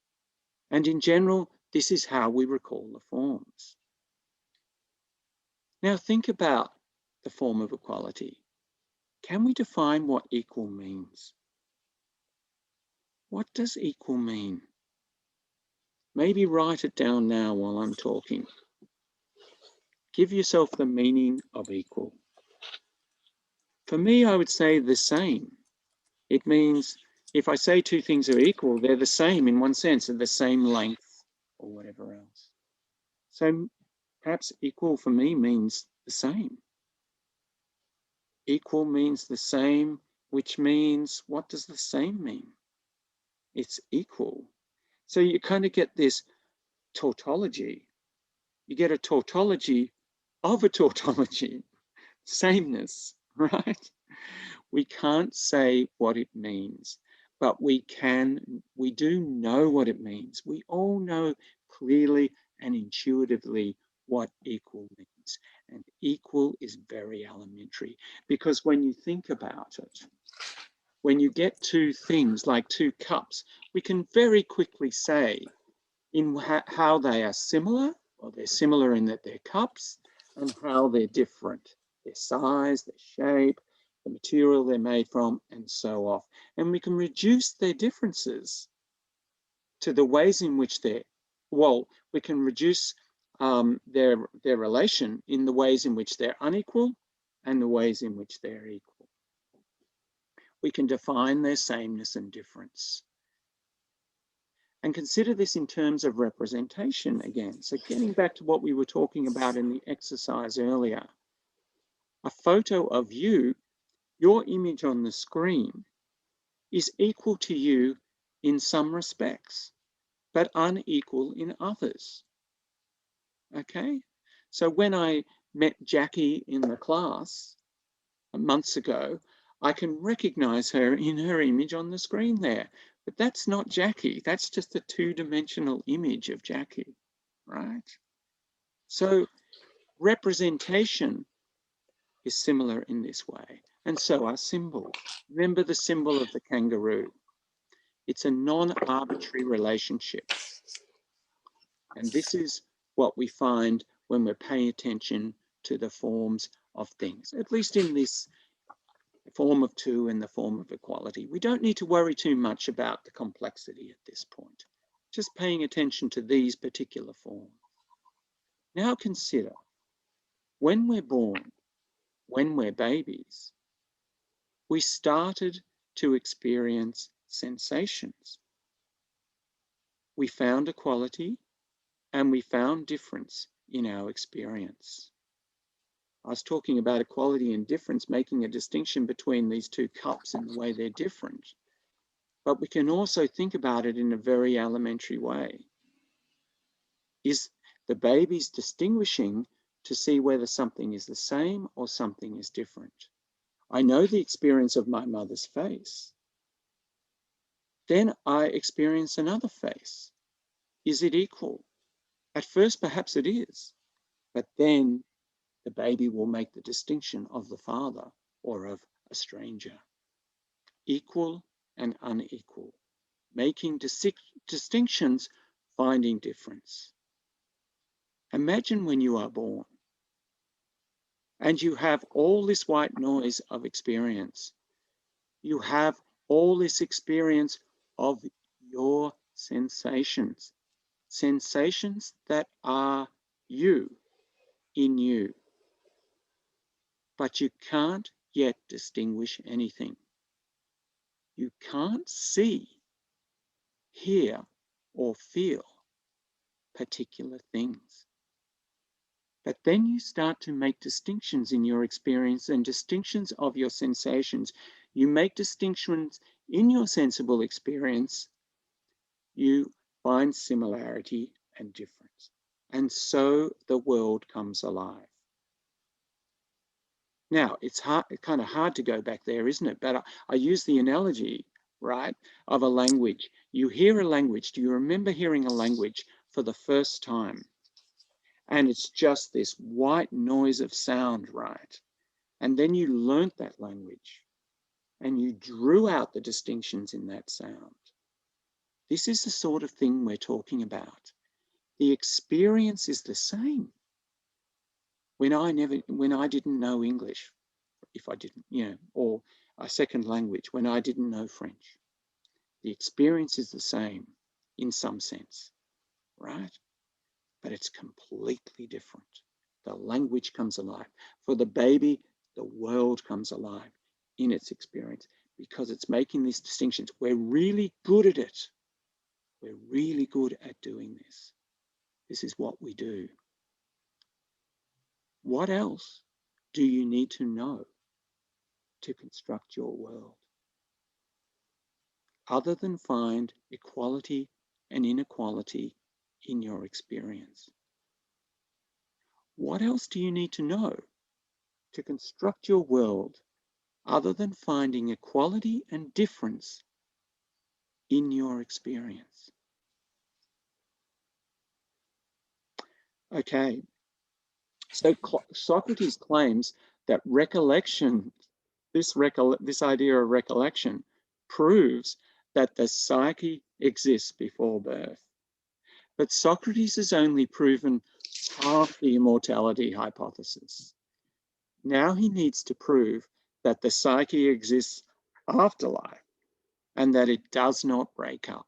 And in general, this is how we recall the forms. Now think about the form of equality. Can we define what equal means? What does equal mean? Maybe write it down now while I'm talking. Give yourself the meaning of equal. For me, I would say the same. It means if I say two things are equal, they're the same in one sense, they're the same length or whatever else. So perhaps equal for me means the same. Equal means the same, which means, what does the same mean? It's equal. So you kind of get this tautology. You get a tautology of a tautology, sameness, right? We can't say what it means, but we do know what it means. We all know clearly and intuitively what equal means. And equal is very elementary because when you think about it, when you get two things like two cups, we can very quickly say in how they are similar, or they're similar in that they're cups, and how they're different, their size, their shape, the material they're made from, and so on. And we can reduce their differences to the ways in which we can reduce their relation in the ways in which they're unequal and the ways in which they're equal. We can define their sameness and difference. And consider this in terms of representation again. So getting back to what we were talking about in the exercise earlier, a photo of you, your image on the screen, is equal to you in some respects, but unequal in others. Okay? So when I met Jackie in the class months ago, I can recognize her in her image on the screen there. But that's not Jackie. That's just a two-dimensional image of Jackie, right? So representation is similar in this way, and so are symbols. Remember the symbol of the kangaroo. It's a non-arbitrary relationship. And this is what we find when we're paying attention to the forms of things, at least in this form of two and the form of equality. We don't need to worry too much about the complexity at this point, just paying attention to these particular forms. Now consider, when we're born, when we're babies, we started to experience sensations. We found equality and we found difference in our experience. I was talking about equality and difference, making a distinction between these two cups and the way they're different. But we can also think about it in a very elementary way. Is the baby's distinguishing to see whether something is the same or something is different? I know the experience of my mother's face. Then I experience another face. Is it equal? At first, perhaps it is, but then the baby will make the distinction of the father or of a stranger. Equal and unequal, making distinctions, finding difference. Imagine when you are born and you have all this white noise of experience. You have all this experience of your sensations, sensations that are you, in you. But you can't yet distinguish anything. You can't see, hear, or feel. particular things. But then you start to make distinctions in your experience and distinctions of your sensations. You make distinctions in your sensible experience. You find similarity and difference. And so the world comes alive. Now, it's kind of hard to go back there, isn't it? But I use the analogy, right, of a language. You hear a language. Do you remember hearing a language for the first time? And it's just this white noise of sound, right? And then you learnt that language and you drew out the distinctions in that sound. This is the sort of thing we're talking about. The experience is the same. When I didn't know English, if I didn't, or a second language, when I didn't know French, the experience is the same in some sense, right? But it's completely different. The language comes alive. For the baby, the world comes alive in its experience because it's making these distinctions. We're really good at it. We're really good at doing this. This is what we do. What else do you need to know to construct your world, other than find equality and inequality in your experience? What else do you need to know to construct your world other than finding equality and difference in your experience? Okay, so Socrates claims that recollection, this idea of recollection, proves that the psyche exists before birth. But Socrates has only proven half the immortality hypothesis. Now he needs to prove that the psyche exists after life and that it does not break up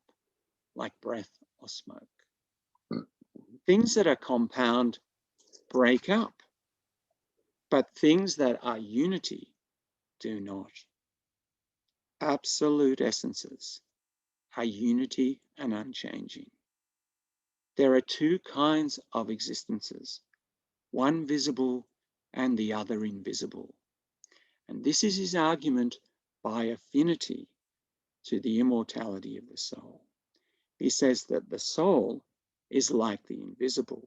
like breath or smoke. Things that are compound break up, but things that are unity do not. Absolute essences are unity and unchanging. There are two kinds of existences, one visible and the other invisible. And this is his argument by affinity to the immortality of the soul. He says that the soul is like the invisible.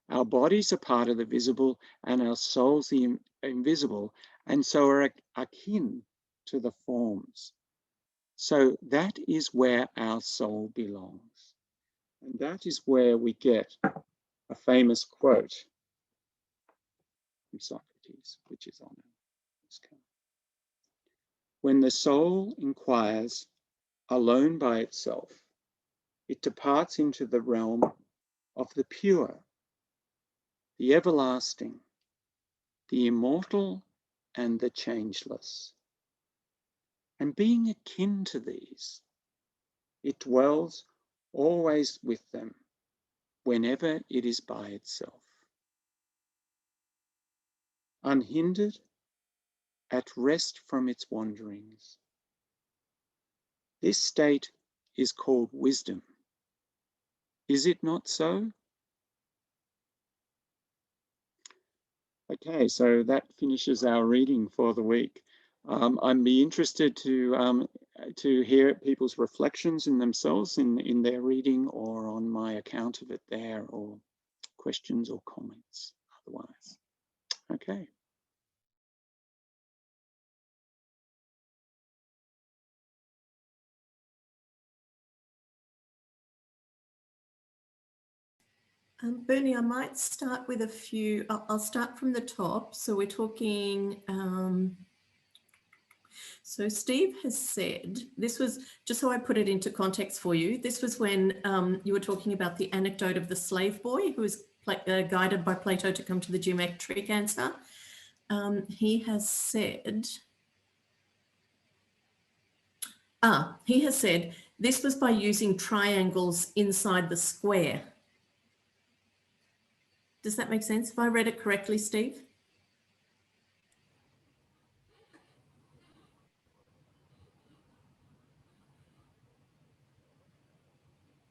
Our bodies are part of the visible and our souls the invisible, and so are akin to the forms. So that is where our soul belongs. And that is where we get a famous quote from Socrates, which is on this card. When the soul inquires alone by itself, it departs into the realm of the pure, the everlasting, the immortal, and the changeless. And being akin to these, it dwells always with them whenever it is by itself. Unhindered, at rest from its wanderings. This state is called wisdom. Is it not so? Okay, so that finishes our reading for the week. I'd be interested to hear people's reflections in themselves in their reading or on my account of it there, or questions or comments otherwise. Okay. Bernie, I might start with a few. I'll start from the top. So we're talking. So Steve has said, this was, just so I put it into context for you, this was when you were talking about the anecdote of the slave boy who was guided by Plato to come to the geometric answer. He has said, this was by using triangles inside the square. Does that make sense? Have I read it correctly, Steve?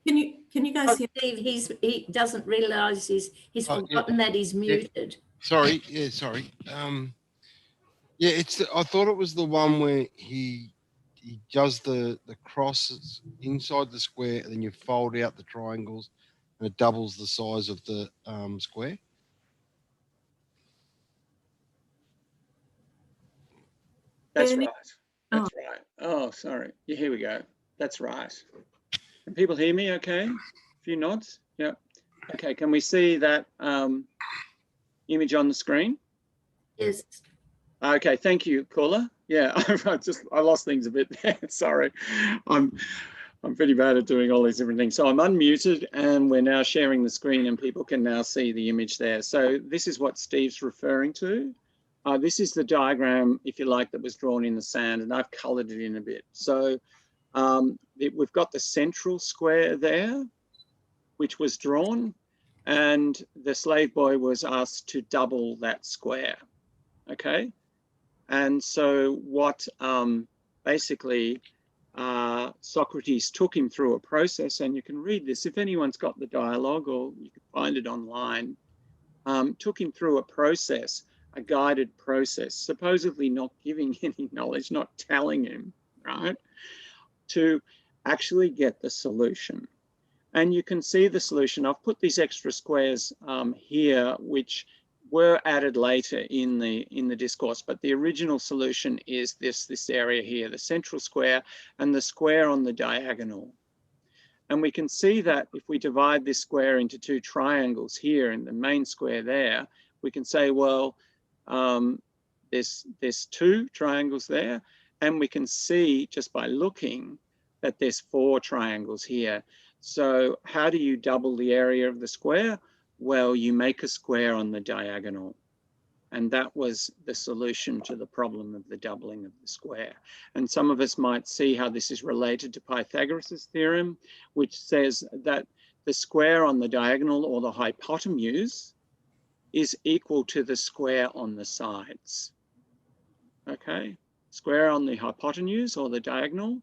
Can you realize he Steve, he doesn't realise he's Oh, yeah. forgotten that he's muted. Sorry. Yeah, sorry. Yeah, I thought it was the one where he does the crosses inside the square, and then you fold out the triangles, and it doubles the size of the square. That's Bernie? right. That's right. Oh, sorry. Yeah, here we go. That's right. Can people hear me okay? A few nods? Yeah. Okay, can we see that image on the screen? Yes. Okay, thank you, caller. Yeah, I lost things a bit there. Sorry. I'm pretty bad at doing all these different things. So I'm unmuted and we're now sharing the screen and people can now see the image there. So this is what Steve's referring to. This is the diagram, if you like, that was drawn in the sand, and I've colored it in a bit. So we've got the central square there, which was drawn, and the slave boy was asked to double that square, okay? And so what basically Socrates took him through a process, and you can read this if anyone's got the dialogue, or you can find it online, took him through a process, a guided process, supposedly not giving any knowledge, not telling him, right, to actually get the solution. And you can see the solution. I've put these extra squares here, which were added later in the discourse, but the original solution is this area here, the central square and the square on the diagonal. And we can see that if we divide this square into two triangles here in the main square there, we can say, well, there's two triangles there, and we can see just by looking that there's four triangles here. So how do you double the area of the square? Well, you make a square on the diagonal. And that was the solution to the problem of the doubling of the square. And some of us might see how this is related to Pythagoras' theorem, which says that the square on the diagonal, or the hypotenuse, is equal to the square on the sides. Okay, square on the hypotenuse or the diagonal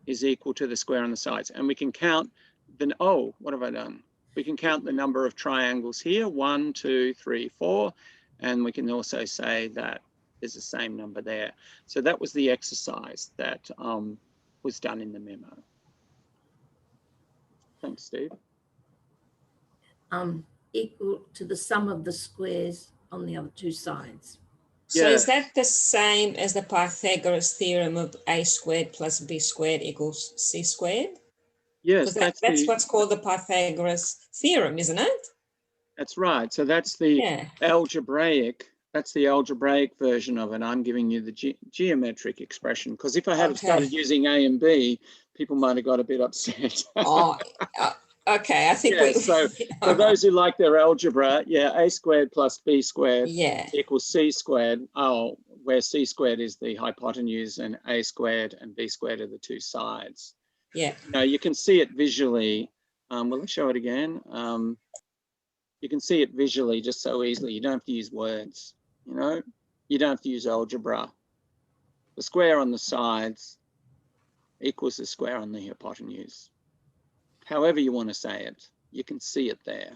is equal to the square on the sides. And we can count oh, what have I done? We can count the number of triangles here, 1, 2, 3, 4. And we can also say that there's the same number there. So that was the exercise that was done in the memo. Thanks, Steve. Equal to the sum of the squares on the other two sides. So is that the same as the Pythagoras theorem of a squared plus b squared equals c squared? Yes, that's what's called the Pythagoras theorem, isn't it? That's right. So that's the algebraic. That's the algebraic version of it. I'm giving you the geometric expression, because if I had started using A and B, people might have got a bit upset. Okay, I think so for those who like their algebra, a squared plus b squared equals c squared. Oh, where c squared is the hypotenuse and a squared and b squared are the two sides. Yeah. Now you can see it visually. Will I show it again? You can see it visually just so easily. You don't have to use words, you know? You don't have to use algebra. The square on the sides equals the square on the hypotenuse. However you want to say it, you can see it there.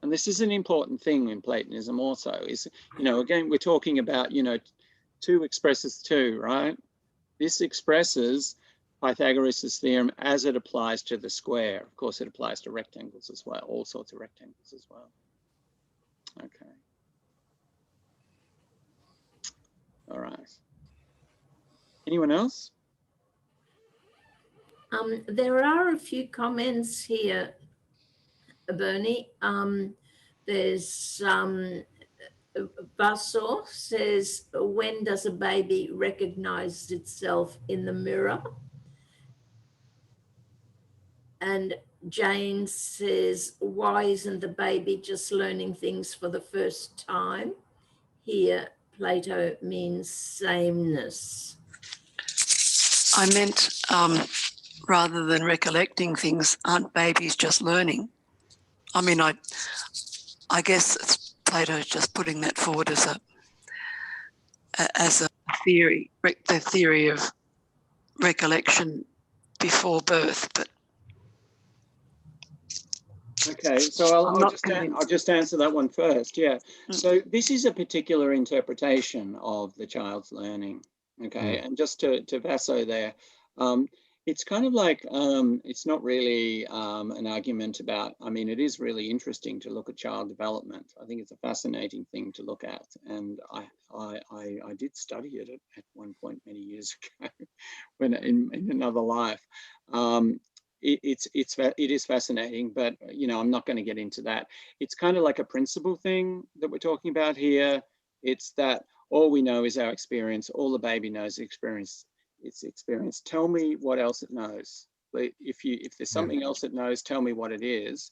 And this is an important thing in Platonism also, is, again, we're talking about, 2 expresses 2, right? This expresses Pythagoras' theorem as it applies to the square. Of course, it applies to rectangles as well, all sorts of rectangles as well. Okay. All right. Anyone else? There are a few comments here, Bernie. There's Basor says, when does a baby recognize itself in the mirror? And Jane says, why isn't the baby just learning things for the first time? Here, Plato means sameness. I meant rather than recollecting things, aren't babies just learning? I mean, I guess it's Plato's just putting that forward as a theory, the theory of recollection before birth, but Okay, so I'm I'll not just convinced. I'll just answer that one first. Yeah. Mm. So this is a particular interpretation of the child's learning. Okay, and just to Vaso there, it's kind of like it's not really an argument about. I mean, it is really interesting to look at child development. I think it's a fascinating thing to look at, and I did study it at one point many years ago, when in another life. It is fascinating, but I'm not going to get into that. It's kind of like a principle thing that we're talking about here. It's that all we know is our experience. All the baby knows its experience. Tell me what else it knows. If there's something else it knows, tell me what it is.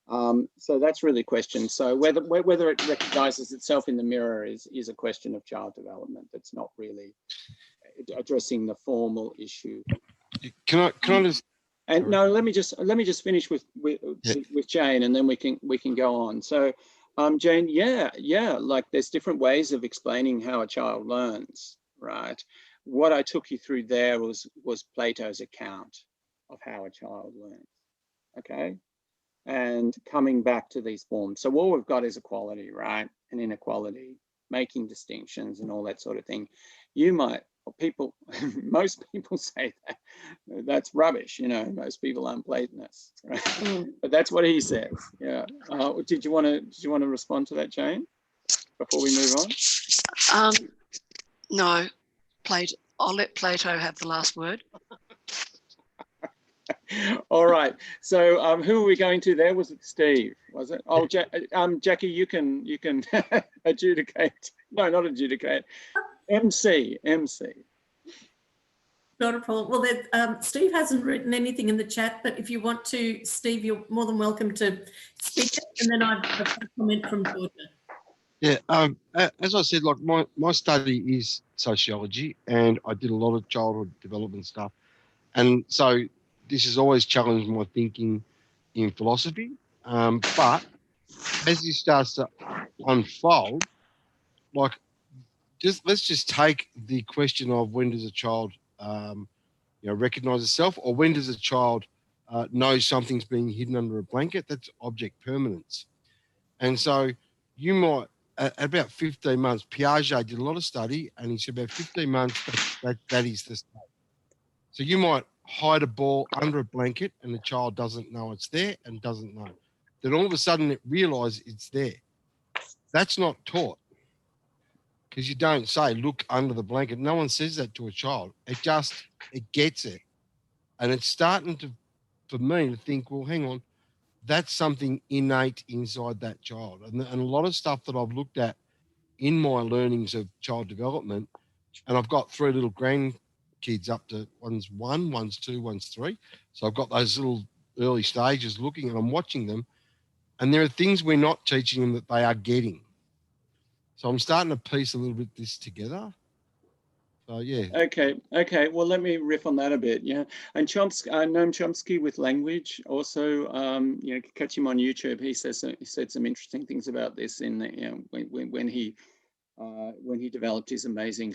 So that's really a question. So whether it recognizes itself in the mirror is a question of child development. That's not really addressing the formal issue. Can I just? And no, let me just finish with Jane, and then we can go on. So, Jane, yeah, like there's different ways of explaining how a child learns, right? What I took you through there was Plato's account of how a child learns, okay? And coming back to these forms. So all we've got is equality, right? And inequality, making distinctions and all that sort of thing. Most people say that's rubbish, most people aren't Platonists, right? But that's what he says. Yeah. Did you want to respond to that, Jane, before we move on? No, Plato. I'll let Plato have the last word. All right. So who are we going to there? Was it Steve? Was it? Oh, Jackie, you can adjudicate. No, not adjudicate. MC. Not a problem. Well, Steve hasn't written anything in the chat, but if you want to, Steve, you're more than welcome to speak it. And then I've got a comment from Georgia. Yeah, as I said, like my study is sociology, and I did a lot of childhood development stuff, and so this has always challenged my thinking in philosophy. But as this starts to unfold, like let's just take the question of when does a child recognize itself, or when does a child know something's being hidden under a blanket? That's object permanence. And so you might, at about 15 months, Piaget did a lot of study, and he said about 15 months, that is the state. So you might hide a ball under a blanket and the child doesn't know it's there and doesn't know. Then all of a sudden it realizes it's there. That's not taught, because you don't say, look under the blanket. No one says that to a child. It gets it. And it's starting for me to think, well, hang on, that's something innate inside that child. And a lot of stuff that I've looked at in my learnings of child development, and I've got 3 little grandkids up to one's 1, one's 2, one's 3. So I've got those little early stages looking, and I'm watching them. And there are things we're not teaching them that they are getting. So I'm starting to piece a little bit this together. So yeah. Okay. Well, let me riff on that a bit. Yeah, and Chomsky, Noam Chomsky with language also. Catch him on YouTube. He said some interesting things about this in when he developed his amazing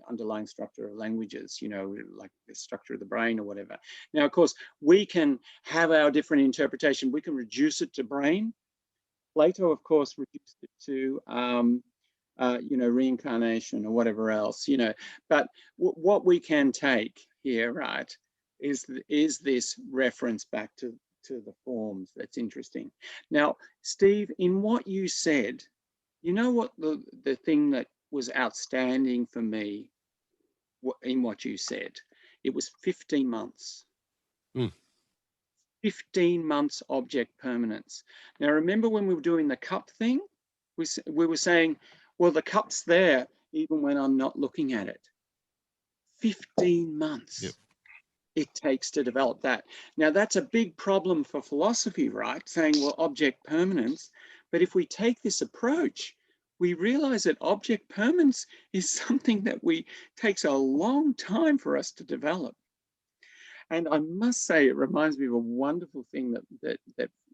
underlying structure of languages. Like the structure of the brain or whatever. Now, of course, we can have our different interpretation. We can reduce it to brain. Plato, of course, reduced it to reincarnation or whatever else, but what we can take here, right, is this reference back to the forms. That's interesting. Now, Steve, in what you said, what the thing that was outstanding for me in what you said, it was 15 months. 15 months object permanence. Now, remember when we were doing the cup thing, we were saying, well, the cup's there even when I'm not looking at it. 15 months it takes to develop that. Now, that's a big problem for philosophy, right? Saying, well, object permanence. But if we take this approach, we realize that object permanence is something that takes a long time for us to develop. And I must say, it reminds me of a wonderful thing that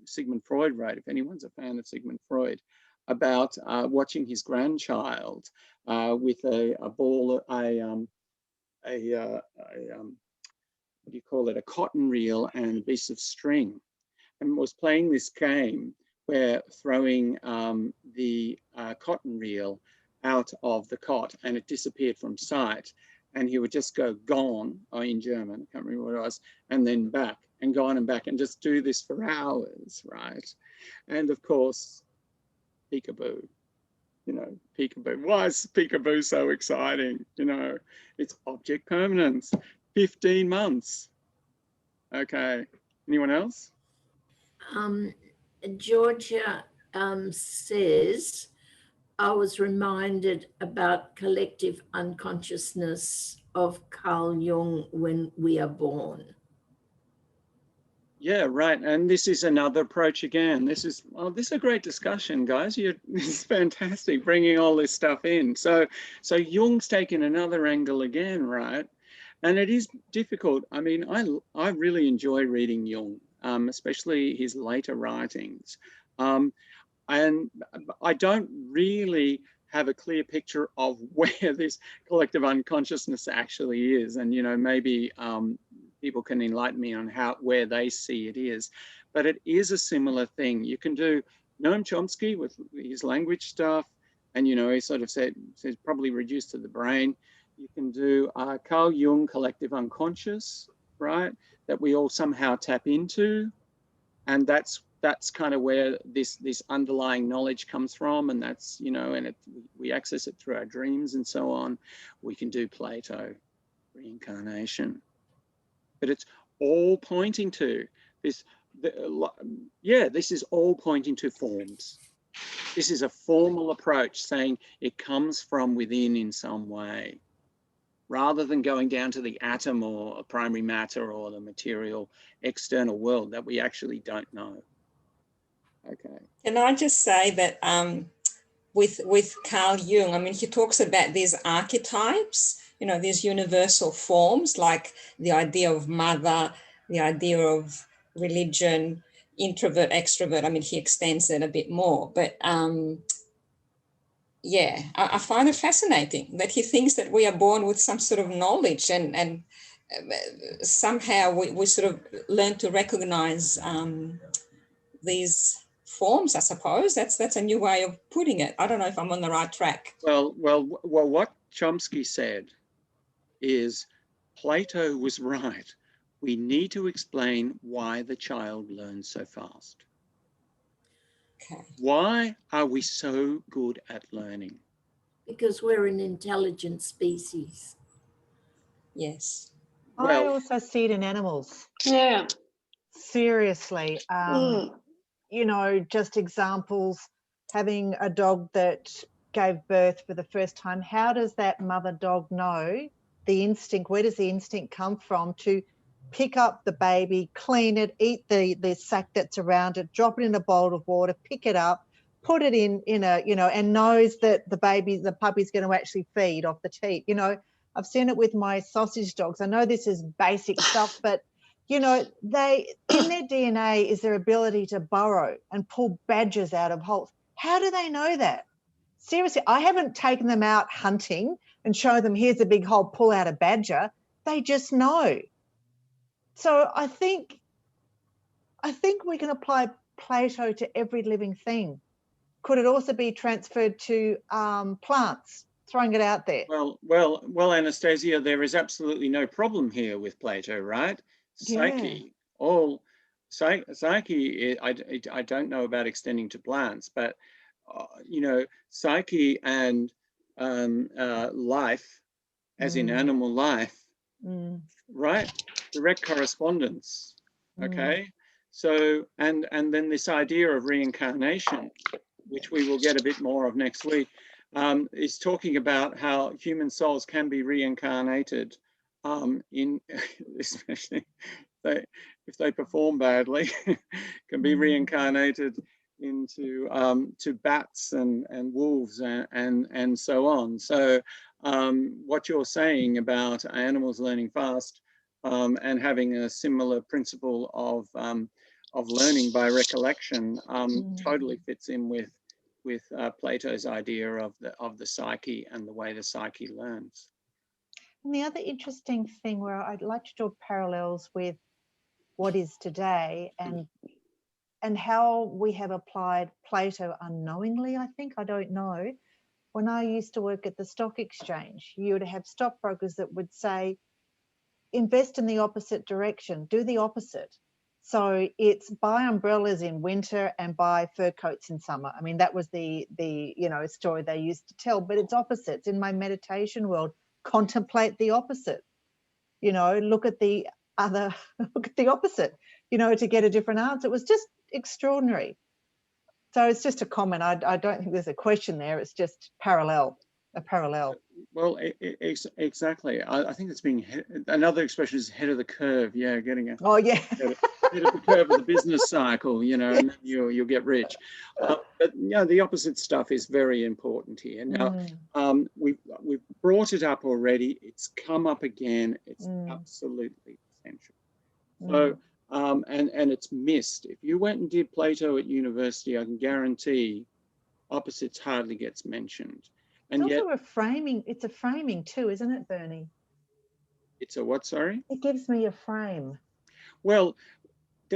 Sigmund Freud wrote, if anyone's a fan of Sigmund Freud, about watching his grandchild with a ball, what do you call it, a cotton reel and a piece of string. and was playing this game where throwing the cotton reel out of the cot and it disappeared from sight, and he would just go gone, or in German, I can't remember what it was, and then back and gone and back and just do this for hours, right? And of course, peekaboo, you know, peekaboo. Why is peekaboo so exciting? You know, it's object permanence, 15 months. Okay, anyone else? Georgia says, I was reminded about collective unconsciousness of Carl Jung when we are born. Yeah, right. And this is another approach again. This is a great discussion, guys. This is fantastic, bringing all this stuff in. So Jung's taken another angle again, right? And it is difficult. I mean, I really enjoy reading Jung, especially his later writings. And I don't really have a clear picture of where this collective unconsciousness actually is. And, you know, maybe people can enlighten me on where they see it is. But it is a similar thing. You can do Noam Chomsky with his language stuff. And, you know, he sort of says probably reduced to the brain. You can do Carl Jung, collective unconscious, right? That we all somehow tap into. And that's kind of where this underlying knowledge comes from. And that's, you know, and we access it through our dreams and so on. We can do Plato, reincarnation. But it's all pointing to this. This is all pointing to forms. This is a formal approach saying it comes from within in some way, rather than going down to the atom or primary matter or the material external world that we actually don't know. Okay. Can I just say that with Carl Jung, I mean, he talks about these archetypes, you know, these universal forms, like the idea of mother, the idea of religion, introvert, extrovert. I mean, he extends it a bit more, but yeah, I find it fascinating that he thinks that we are born with some sort of knowledge and somehow we sort of learn to recognize these forms, I suppose. That's a new way of putting it. I don't know if I'm on the right track. Well, what Chomsky said is Plato was right. We need to explain why the child learns so fast. Okay. Why are we so good at learning? Because we're an intelligent species. Yes. I Well, also see it in animals. Yeah. Seriously. You know, just examples, having a dog that gave birth for the first time. How does that mother dog know the instinct? Where does the instinct come from to pick up the baby, clean it, eat the sack that's around it, drop it in a bowl of water, pick it up, put it in a, you know, and knows that the puppy's going to actually feed off the teat. You know, I've seen it with my sausage dogs. I know this is basic stuff, but you know, they in their DNA is their ability to burrow and pull badgers out of holes. How do they know that? Seriously, I haven't taken them out hunting and show them here's a big hole, pull out a badger. They just know. So I think we can apply Plato to every living thing. Could it also be transferred to plants? Throwing it out there. Well, Anastasia, there is absolutely no problem here with Plato, right? Psyche, psyche. I don't know about extending to plants, but you know, psyche and life, as in animal life, right? Direct correspondence. Okay, so and then this idea of reincarnation, which we will get a bit more of next week, is talking about how human souls can be reincarnated in, especially if they perform badly, can be reincarnated into to bats and wolves and so on. So what you're saying about animals learning fast and having a similar principle of learning by recollection totally fits in with Plato's idea of the psyche and the way the psyche learns. And the other interesting thing where I'd like to draw parallels with what is today and and how we have applied Plato unknowingly, I think, I don't know. When I used to work at the stock exchange, you would have stockbrokers that would say, invest in the opposite direction, do the opposite. So it's buy umbrellas in winter and buy fur coats in summer. I mean, that was the story they used to tell, but it's opposites. In my meditation world, contemplate the opposite. Look at the other, look at the opposite, to get a different answer. It was just extraordinary. So it's just a comment. I don't think there's a question there. It's just a parallel. Well, exactly. I think it's being another expression is head of the curve. Yeah, getting a yeah head of the curve of the business cycle. And then you'll get rich. But the opposite stuff is very important here. Now, we've brought it up already. It's come up again. It's absolutely essential. So. And it's missed. If you went and did Plato at university, I can guarantee opposites hardly gets mentioned. And it's yet, also a framing. It's a framing too, isn't it, Bernie? It's a what? Sorry. It gives me a frame. Well,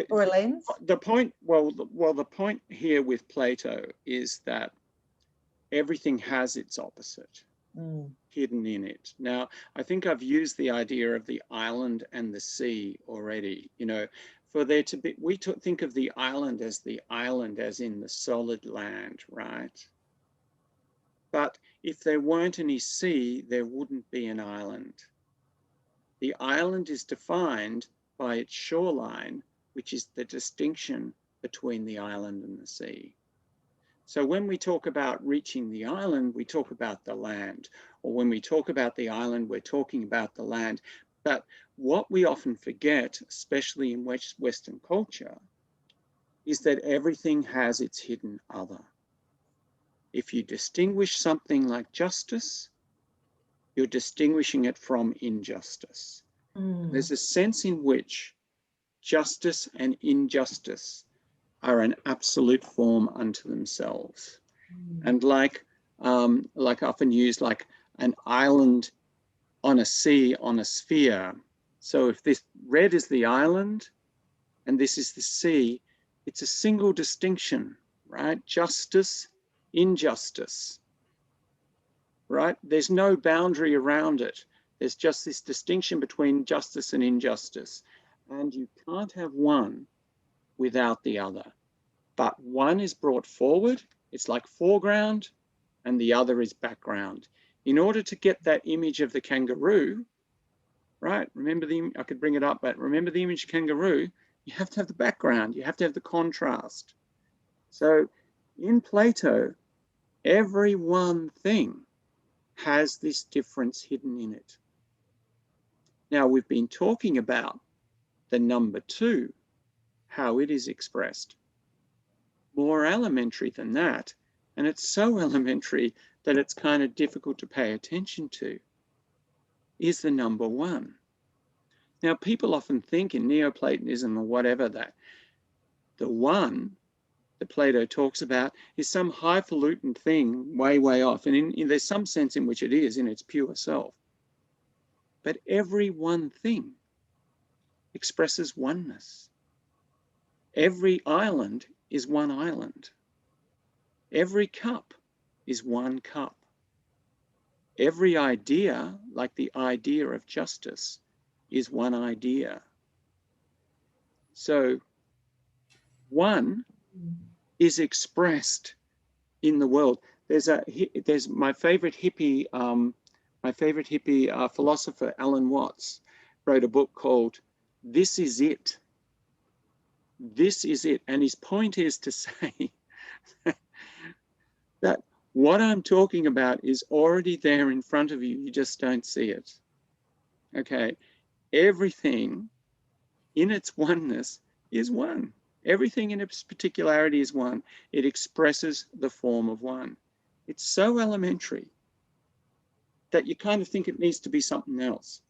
or a lens. The point. Well, the point here with Plato is that everything has its opposite. Hidden in it. Now, I think I've used the idea of the island and the sea already. For there to be, we think of the island as in the solid land, right? But if there weren't any sea, there wouldn't be an island. The island is defined by its shoreline, which is the distinction between the island and the sea. So when we talk about reaching the island, we talk about the land. Or when we talk about the island, we're talking about the land. But what we often forget, especially in Western culture, is that everything has its hidden other. If you distinguish something like justice, you're distinguishing it from injustice. There's a sense in which justice and injustice are an absolute form unto themselves. And like often used, like an island on a sea, on a sphere. So if this red is the island and this is the sea, it's a single distinction, right? Justice, injustice, right? There's no boundary around it. There's just this distinction between justice and injustice. And you can't have one without the other. But one is brought forward, it's like foreground, and the other is background. In order to get that image of the kangaroo, right? Remember I could bring it up, but remember the image of kangaroo, you have to have the background, you have to have the contrast. So in Plato, every one thing has this difference hidden in it. Now we've been talking about the number 2, how it is expressed. More elementary than that, and it's so elementary that it's kind of difficult to pay attention to, is the number 1. Now, people often think in Neoplatonism or whatever that the one that Plato talks about is some highfalutin thing way, way off. And there's some sense in which it is in its pure self. But every one thing expresses oneness. Every island is one island. Every cup is one cup. Every idea, like the idea of justice, is one idea. So one is expressed in the world. There's my favorite hippie philosopher, Alan Watts, wrote a book called This Is It. This is it. And his point is to say that what I'm talking about is already there in front of you. You just don't see it. Okay. Everything in its oneness is one. Everything in its particularity is one. It expresses the form of one. It's so elementary that you kind of think it needs to be something else.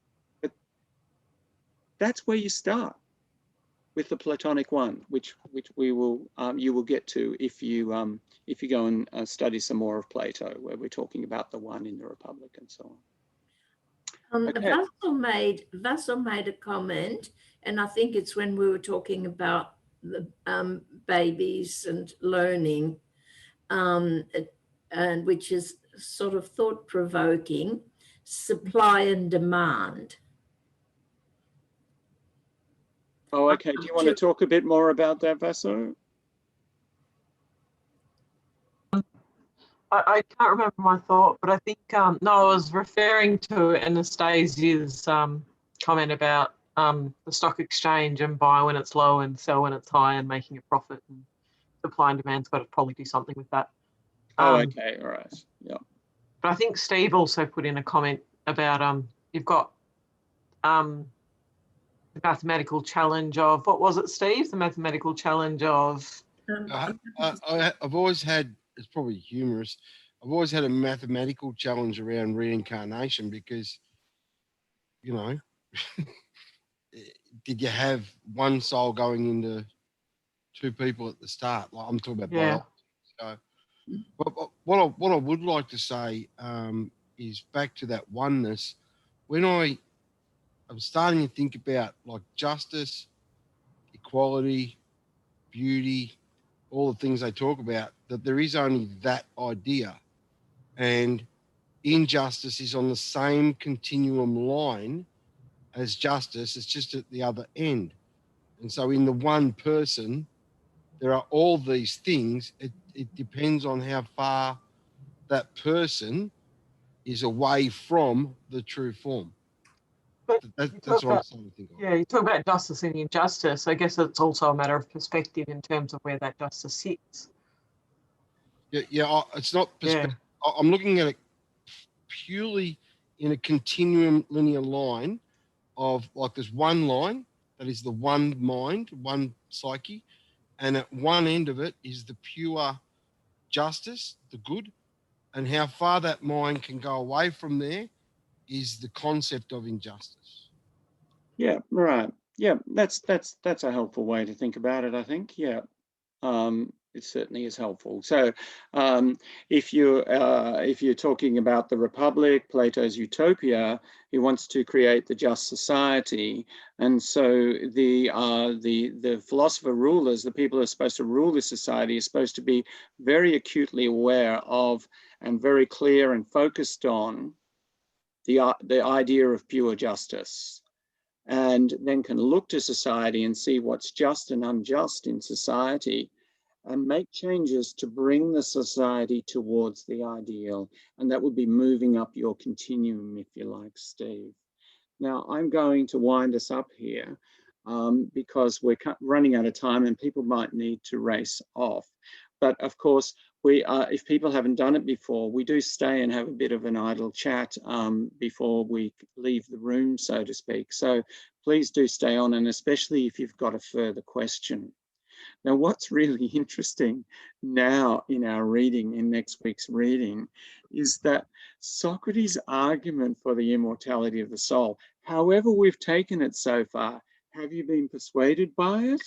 But that's where you start with the Platonic one, which we will you will get to if you go and study some more of Plato, where we're talking about the one in the Republic and so on. Vassal made a comment, and I think it's when we were talking about the babies and learning, and which is sort of thought-provoking, supply and demand. Oh, okay. Do you want to talk a bit more about that, Vaso? I can't remember my thought, but I think, no, I was referring to Anastasia's comment about the stock exchange and buy when it's low and sell when it's high and making a profit, and supply and demand's got to probably do something with that. Oh, okay. All right. Yeah. But I think Steve also put in a comment about you've got the mathematical challenge of, what was it, Steve? The mathematical challenge of... I've always had, it's probably humorous, I've always had a mathematical challenge around reincarnation because, you know, did you have one soul going into two people at the start? Like I'm talking about biology. So, but what I would like to say is back to that oneness. When I'm starting to think about like justice, equality, beauty, all the things they talk about, that there is only that idea, and injustice is on the same continuum line as justice. It's just at the other end. And so in the one person, there are all these things. It depends on how far that person is away from the true form. But that's what I'm starting to think of. Yeah, you talk about justice and injustice. I guess it's also a matter of perspective in terms of where that justice sits. Yeah, it's not perspective. Yeah. I'm looking at it purely in a continuum linear line of, like, there's one line that is the one mind, one psyche, and at one end of it is the pure justice, the good, and how far that mind can go away from there is the concept of injustice. Yeah, right. Yeah, that's a helpful way to think about it, I think. Yeah. It certainly is helpful. So if you're talking about the Republic, Plato's Utopia, he wants to create the just society, and so the philosopher rulers, the people who are supposed to rule this society, are supposed to be very acutely aware of and very clear and focused on the idea of pure justice, and then can look to society and see what's just and unjust in society, and make changes to bring the society towards the ideal. And that would be moving up your continuum, if you like, Steve. Now, I'm going to wind us up here because we're running out of time and people might need to race off. But of course, if people haven't done it before, we do stay and have a bit of an idle chat before we leave the room, so to speak. So please do stay on, and especially if you've got a further question. Now, what's really interesting now in our reading, in next week's reading, is that Socrates' argument for the immortality of the soul, however we've taken it so far, have you been persuaded by it?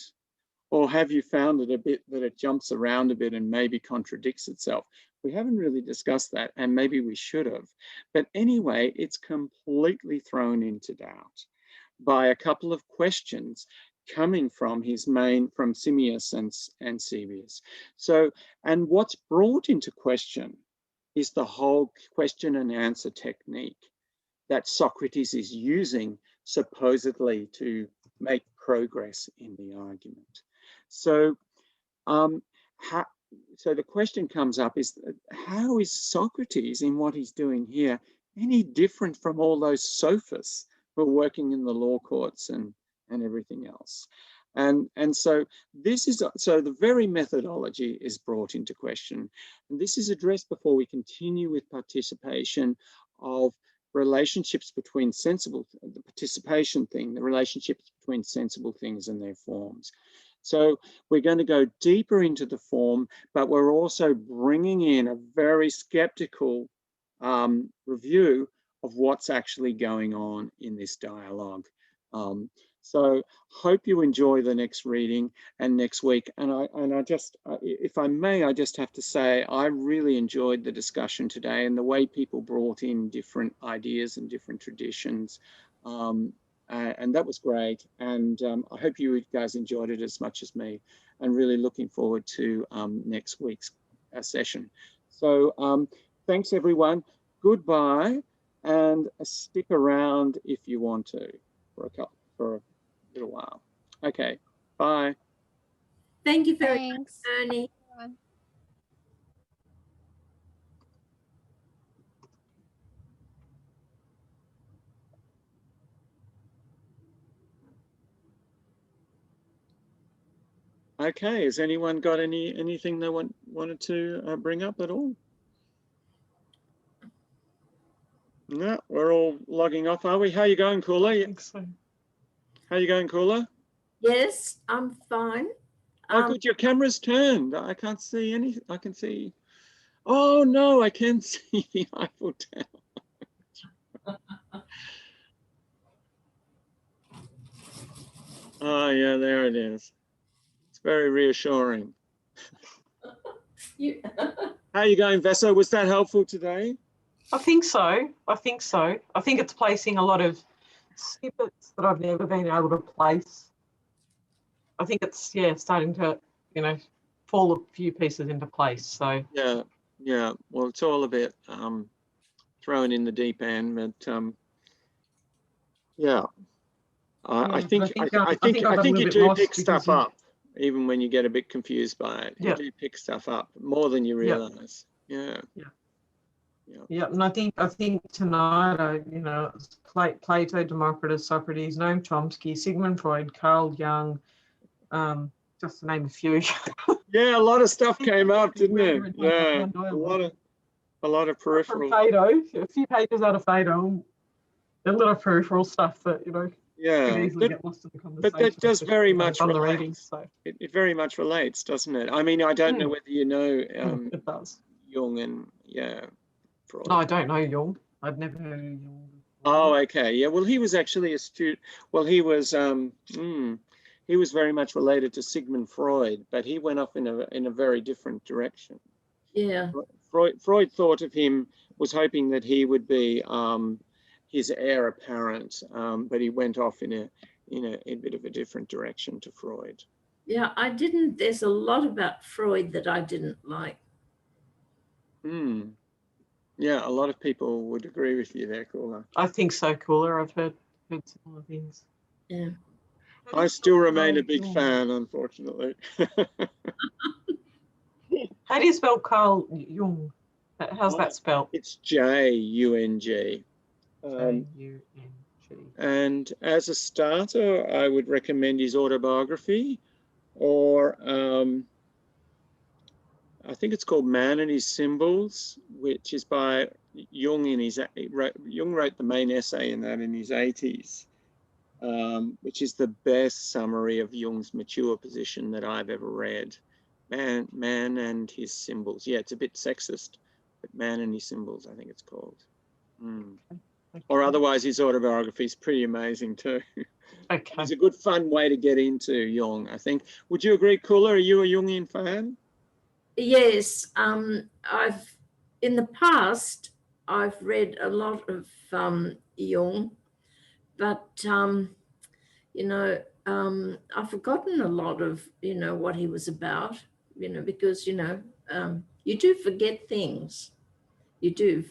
Or have you found it a bit that it jumps around a bit and maybe contradicts itself? We haven't really discussed that, and maybe we should have. But anyway, it's completely thrown into doubt by a couple of questions coming from from Simmias and Sebius. So, and what's brought into question is the whole question and answer technique that Socrates is using supposedly to make progress in the argument. So, so the question comes up is, how is Socrates, in what he's doing here, any different from all those sophists who are working in the law courts and everything else? And so this is, so the very methodology is brought into question. And this is addressed before we continue with participation of relationships between the participation thing, the relationships between sensible things and their forms. So we're going to go deeper into the form, but we're also bringing in a very skeptical review of what's actually going on in this dialogue. So hope you enjoy the next reading and next week. And I just, if I may, I just have to say, I really enjoyed the discussion today and the way people brought in different ideas and different traditions. and that was great. And I hope you guys enjoyed it as much as me, and really looking forward to next week's session. So thanks everyone. Goodbye, and stick around if you want to for a little while. Okay, bye. Thank you very much, Thanks. Bernie. Okay, has anyone got anything they wanted to bring up at all? No, we're all logging off, are we? How you going, Cooler? I think so. How you going, Cooler? Yes, I'm fine. Oh, good, your camera's turned. I can't see any. I can see. Oh no, I can see the Eiffel Tower. Oh yeah, there it is. It's very reassuring. How you going, Vesso? Was that helpful today? I think so. I think so. I think it's placing a lot of snippets that I've never been able to place. I think it's, yeah, starting to, you know, fall a few pieces into place. So Yeah, yeah. Well, it's all a bit thrown in the deep end, but yeah. I think you do pick stuff up, even when you get a bit confused by it. You do pick stuff up more than you realize. Yeah. Yeah, and I think tonight, you know, it's Plato, Democritus, Socrates, Noam Chomsky, Sigmund Freud, Carl Jung, just to name a few. Yeah, a lot of stuff came up, didn't it? Yeah, a lot of peripheral. From Phaedo, a few pages out of Phaedo, a lot of peripheral stuff that, you know, could easily get lost in the conversation. But that does very much on the relate. reading. So it very much relates, doesn't it? I mean, I don't know whether you know it does. Jung and Freud. No, I don't know Jung. I'd never heard of Jung. Oh, okay. Yeah. Well, he was actually a student. Well, he was very much related to Sigmund Freud, but he went off in a very different direction. Yeah. Freud thought of him, was hoping that he would be his heir apparent, but he went off in a bit of a different direction to Freud. Yeah, there's a lot about Freud that I didn't like. Yeah, a lot of people would agree with you there, Cooler. I think so, Cooler. I've heard similar things. Yeah. I still remain a big fan, unfortunately. How do you spell Carl Jung? How's that spelled? It's Jung. J-U-N-G. And as a starter, I would recommend his autobiography, or I think it's called Man and His Symbols, which is by Jung. Jung wrote the main essay in that in his 80s, which is the best summary of Jung's mature position that I've ever read. Man and His Symbols. Yeah, it's a bit sexist, but Man and His Symbols, I think it's called. Or otherwise, his autobiography is pretty amazing too. Okay. It's a good, fun way to get into Jung, I think. Would you agree, Cooler? Are you a Jungian fan? Yes, in the past, I've read a lot of Jung, but, you know, I've forgotten a lot of, you know, what he was about, you know, because, you know, you do forget things. You do.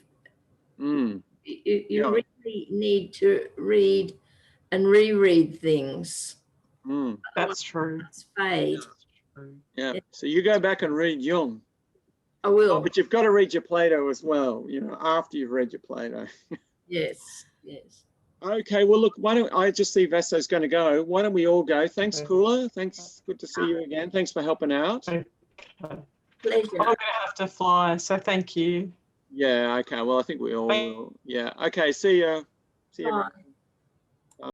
You really need to read and reread things. That's true. It's fade. Yeah. So you go back and read Jung. I will. Oh, but you've got to read your Plato as well, you know, after you've read your Plato. Yes, yes. Okay, well, look, why don't I just see Vesso's going to go. Why don't we all go? Thanks, Cooler. Thanks. Good to see you again. Thanks for helping out. Okay. Pleasure. I'm going to have to fly, so thank you. Yeah, okay. Well, I think we all will. Yeah. Okay, see you. See you. Bye.